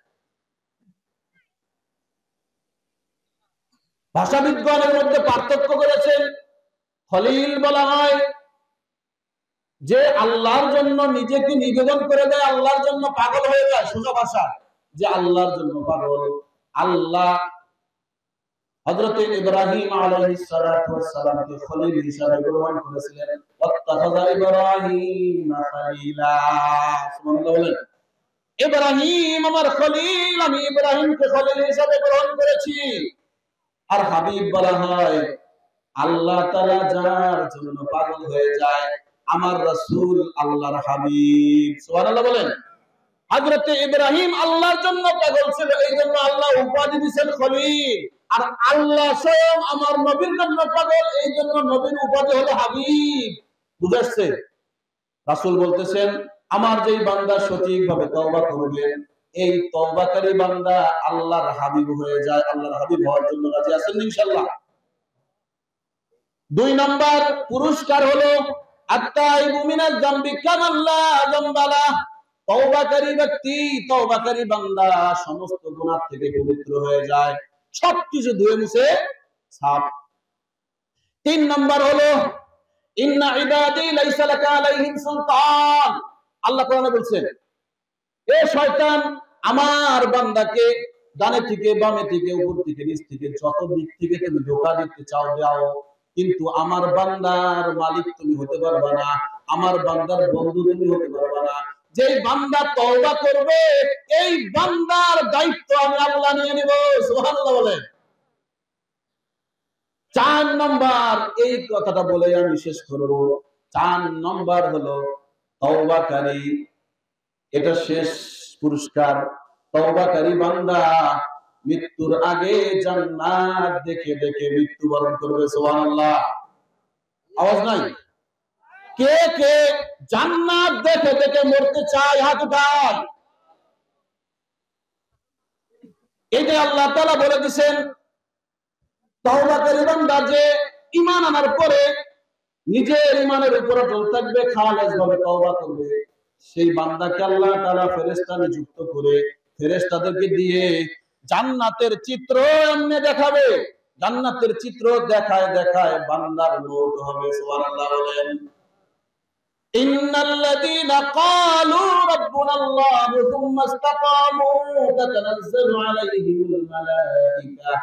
ভাষাবিদগণ এর মধ্যে পার্থক্য করেছেন। খলিল বলা হয় যে আল্লাহর জন্য নিজেকে নিবেদন করে দেয়, আল্লাহর জন্য পাগল হয়ে যায়। সোজা ভাষা, যে আল্লাহর জন্য পাগল। আল্লাহ হযরত ইব্রাহিম আলাইহিস সালাতু ওয়াস সালামকে খলিল হিসেবে গ্রহণ করেছিলেন। ওয়াত্তাখাযা ইব্রাহিম খলিলা। সুবহানাল্লাহ বলেন। ইব্রাহিম আমার খলিল, আমি ইব্রাহিমকে খলিল হিসেবে গ্রহণ করেছি। আর হাবিব বলা হয় আল্লাহ তাআলা যার জন্য পাগল হয়ে যায়, আমার রাসূল আল্লাহর হাবিব, সুবহানাল্লাহ বলেন। হযরত ইব্রাহিম আল্লাহর জন্য পাগল ছিল, এই জন্য আল্লাহ উপাধি দিয়েছেন খলিল। আর আল্লাহ স্বয়ং আমার নবীর জন্য পাগল, এই জন্য নবীর উপাধি হলো হাবিব। বুঝাচ্ছে? রাসূল বলতেছেন, আমার যেই বান্দা সঠিকভাবে তওবা করবে, এই তওবাকারী বান্দা আল্লাহর হাবিব হয়ে যায়। আল্লাহর হাবিব হওয়ার জন্য রাজি আছেন ইনশাআল্লাহ? 2 নাম্বার পুরস্কার হলো আত-তাইবু মিনাজ যামবি কামাল্লা যামবালা। তওবাকারী ব্যক্তি, তওবাকারী বান্দা সমস্ত গুনাহ থেকে পবিত্র হয়ে যায়, সবকিছু ধুয়ে মুছে সাফ। 3 নাম্বার হলো ইন্না ইবাদি লাইসা লাকা আলাইহিম সুলতান। আল্লাহ কোরআনে বলছেন, এ শয়তান, আমার বান্দাকে ডানে থেকে বামে থেকে উপর থেকে নিচ থেকে যত দিক থেকে তুমি ধোঁকা দিতে চাও দাও, কিন্তু আমার বান্দার মালিক তুমি হতে পারবে না, আমার বান্দার বন্ধু তুমি হতে পারবে না। যেই বান্দা তওবা করবে, এই বান্দার দায়িত্ব আমি আল্লাহ নিয়ে নিব। সুবহানাল্লাহ বলেন। 4 নাম্বার, এই কথাটা বলে আমি শেষ করব। 4 নাম্বার হলো তওবাকারী, এটা শেষ পুরস্কার। তওবাকারী বান্দা মৃত্যুর আগে জান্নাত দেখে দেখে মৃত্যুবরণ করবে। সুবহানাল্লাহ। আওয়াজ নাই? কে কে জান্নাত দেখে দেখে মরতে চায়? হাত উঠান। এটা আল্লাহ তাআলা বলে দিয়েছেন, তওবাকারী বান্দা যে ঈমান আনার পরে নিজের ঈমানের উপর অটল থাকবে, খালেস ভাবে তওবা করবে, সেই বান্দাকে আল্লাহ তাআলা ফেরেশতা নিযুক্ত করে ফেরেশতাদেরকে দিয়ে জান্নাতের চিত্র এমনি দেখাবে, জান্নাতের চিত্র দেখায় দেখায় বান্দার মওত হবে। সুবহানাল্লাহ বলেন। ইন্নাল্লাযীনা ক্বালু রাব্বুনাল্লাহু সুম্মা ইসতাকামু তাতানাজ্জালু আলাইহিমুল মালায়েকা।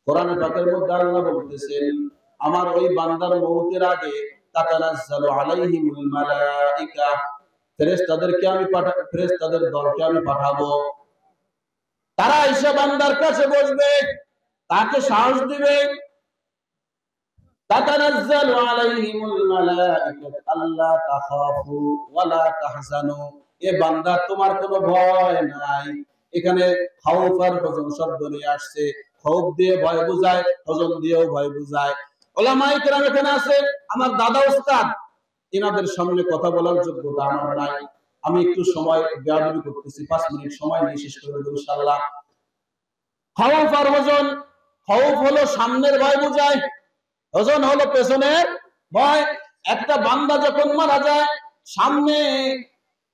কোরআনে পাকের মধ্যে আল্লাহ বলতেছেন, আমার ওই বান্দার মওতের আগে তাতানাজ্জালু আলাইহিমুল মালায়েকা, ফেরেশতাদেরকে আমি ফেরেশতাদের দলকে আমি পাঠাবো। তারা এসে বান্দার কাছে বসবে, তাকে সাহস দিবে। তাতানাজ্জালু আলাইহিমুল মালায়েকা আল্লা তাখাফু ওয়া লা তাহজানু। এ বান্দা, তোমার কোনো ভয় নাই। এখানে খাউফ আর হযন শব্দ নিয়ে আসছে। খাউফ দিয়ে ভয় বোঝায়, হযন দিয়েও ভয় বোঝায়। উলামায়ে কেরাম এখানে আছে, আমার দাদা ওস্তাদ, এনাদের সামনে কথা বলার যোগ্যতা আমার নাই। আমি একটু সময় বেয়াদবি করতেছি, 5 মিনিট সময় নিয়ে শেষ করে দেব ইনশাআল্লাহ। খাউফ আর হযন, খাউফ হলো সামনের ভয় বোঝায়, হযন হলো পেছনের ভয়। একটা বান্দা যখন মারা যায়, সামনে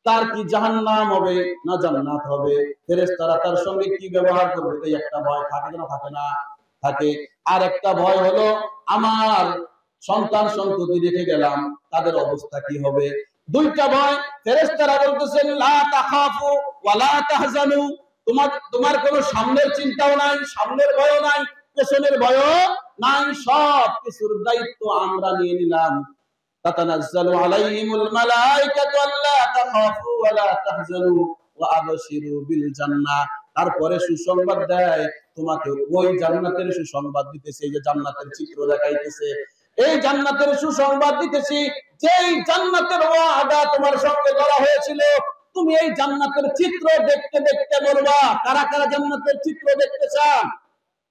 তার কি জাহান্নাম হবে না জান্নাত হবে, ফেরেশতারা তার সঙ্গে কি ব্যবহার করবে, এই একটা ভয় থাকে না থাকে না? থাকে। আর একটা ভয় হলো আমার সন্তান সন্ততি রেখে গেলাম, তাদের অবস্থা কি হবে। দুইটা ভয়। ফেরেশতারা বলতেছেন লা তাখাফু ওয়া লা তাহজানু, তোমার কোনো সামনের চিন্তাও নাই, সামনের ভয়ও নাই, পেছনের ভয়ও নাই, সব কিছুর দায়িত্ব আমরা নিয়ে নিলাম। তাতানাজ্জালু আলাইহিমুল মালায়েকাতু আল্লা তাখাফু ওয়া লা তাহজানু ওয়া আবশিরু বিল জান্নাহ। তারপরে সুসংবাদ দেয়, তোমাকে ওই জান্নাতের সুসংবাদ দিতেছে। এই যে জান্নাতের চিত্র দেখাইতেছে, এই জান্নাতের সুসংবাদ দিতেছি, যেই জান্নাতের ওয়াদা তোমার সঙ্গে করা হয়েছিল, তুমি এই জান্নাতের চিত্র দেখতে দেখতে মরবা। কারা কারা জান্নাতের চিত্র দেখতে চান?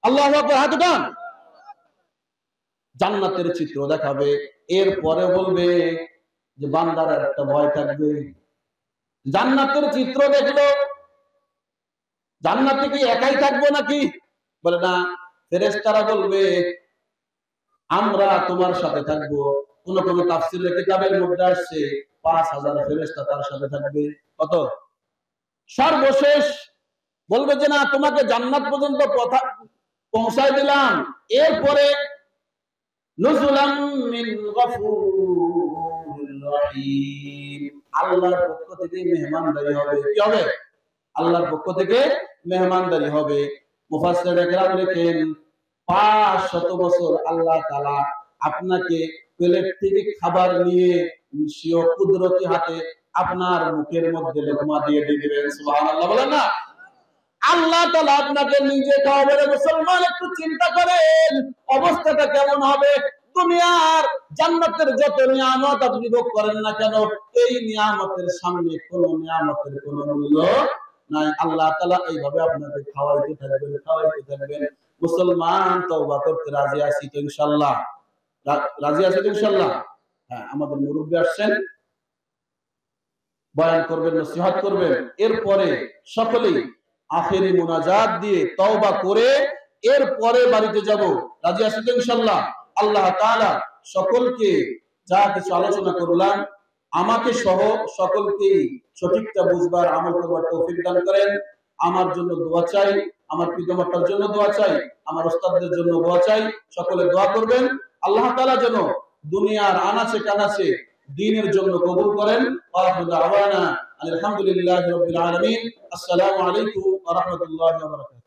আল্লাহু আকবার, হাত উঠান। জান্নাতের চিত্র দেখাবে, এরপরে বলবে যে বান্দার একটা ভয় থাকবে। জান্নাতের চিত্র দেখলো, জান্নাতে কি একাই থাকবো নাকি? বলে না, ফেরেশতারা বলবে আমরা তোমার সাথে থাকবো। কোন কোন তাফসীরের কিতাবের মধ্যে আসছে 5000 ফেরেশতা তার সাথে থাকবে। কত? সর্বশেষ বলবে যে না, তোমাকে জান্নাত পর্যন্ত পৌঁছায় দিলাম, এরপরে নুজুলাম মিন গফুরির রহিম, আল্লাহর পক্ষ থেকে মেহমানদারি হবে। কি হবে? আল্লাহর পক্ষ থেকে মেহমানদারি হবে। মুফাসসির একরাম লেখেন 500 বছর আল্লাহ তাআলা আপনাকে প্লেট থেকে খাবার নিয়ে স্বীয় কুদরতি হাতে আপনার মুখের মধ্যে লোকমা দিয়ে দিবেন। সুবহানাল্লাহ বলেন না? আল্লাহ তাআলা আপনাকে নিজে খাওয়াবে। মুসলমান একটু চিন্তা করেন অবস্থাটা কেমন হবে। দুনিয়ার জান্নাতের যত নিয়ামত আপনি ভোগ করেন না কেন, এই নিয়ামতের সামনে কোন নিয়ামতের কোন মূল্য নাই। আল্লাহ তাআলা এইভাবে আপনাকে খাওয়াইতে থাকবেন, খাওয়াইতে থাকবেন। মুসলমান তওবা করতে রাজি আছি তো ইনশাআল্লাহ? রাজি আছি তো ইনশাআল্লাহ? হ্যাঁ, আমাদের মুরব্বি আসছেন, বয়ান করবেন, নসিহত করবেন। এরপরে সকলেই আখেরি মুনাজাত দিয়ে তওবা করে এরপরে বাড়িতে যাব। রাজি আছি তো ইনশাআল্লাহ? আল্লাহ তাআলা সকলকে যা কিছু আলোচনা করলাম আমাকে সহ সকলকে সঠিকটা বুঝবার, আমল করবার তৌফিক দান করেন। আমার জন্য দোয়া চাই, আমার পিতামাতার জন্য দোয়া চাই, আমার ওস্তাদদের জন্য দোয়া চাই। সকলে দোয়া করবেন আল্লাহ তাআলা যেন দুনিয়ার আনাচে কানাচে দ্বীনের জন্য কবুল করেন। আলহামদুলিল্লাহি রাব্বিল আলামিন। আসসালামু আলাইকুম ওয়া রাহমাতুল্লাহি ওয়া বারাকাতুহু।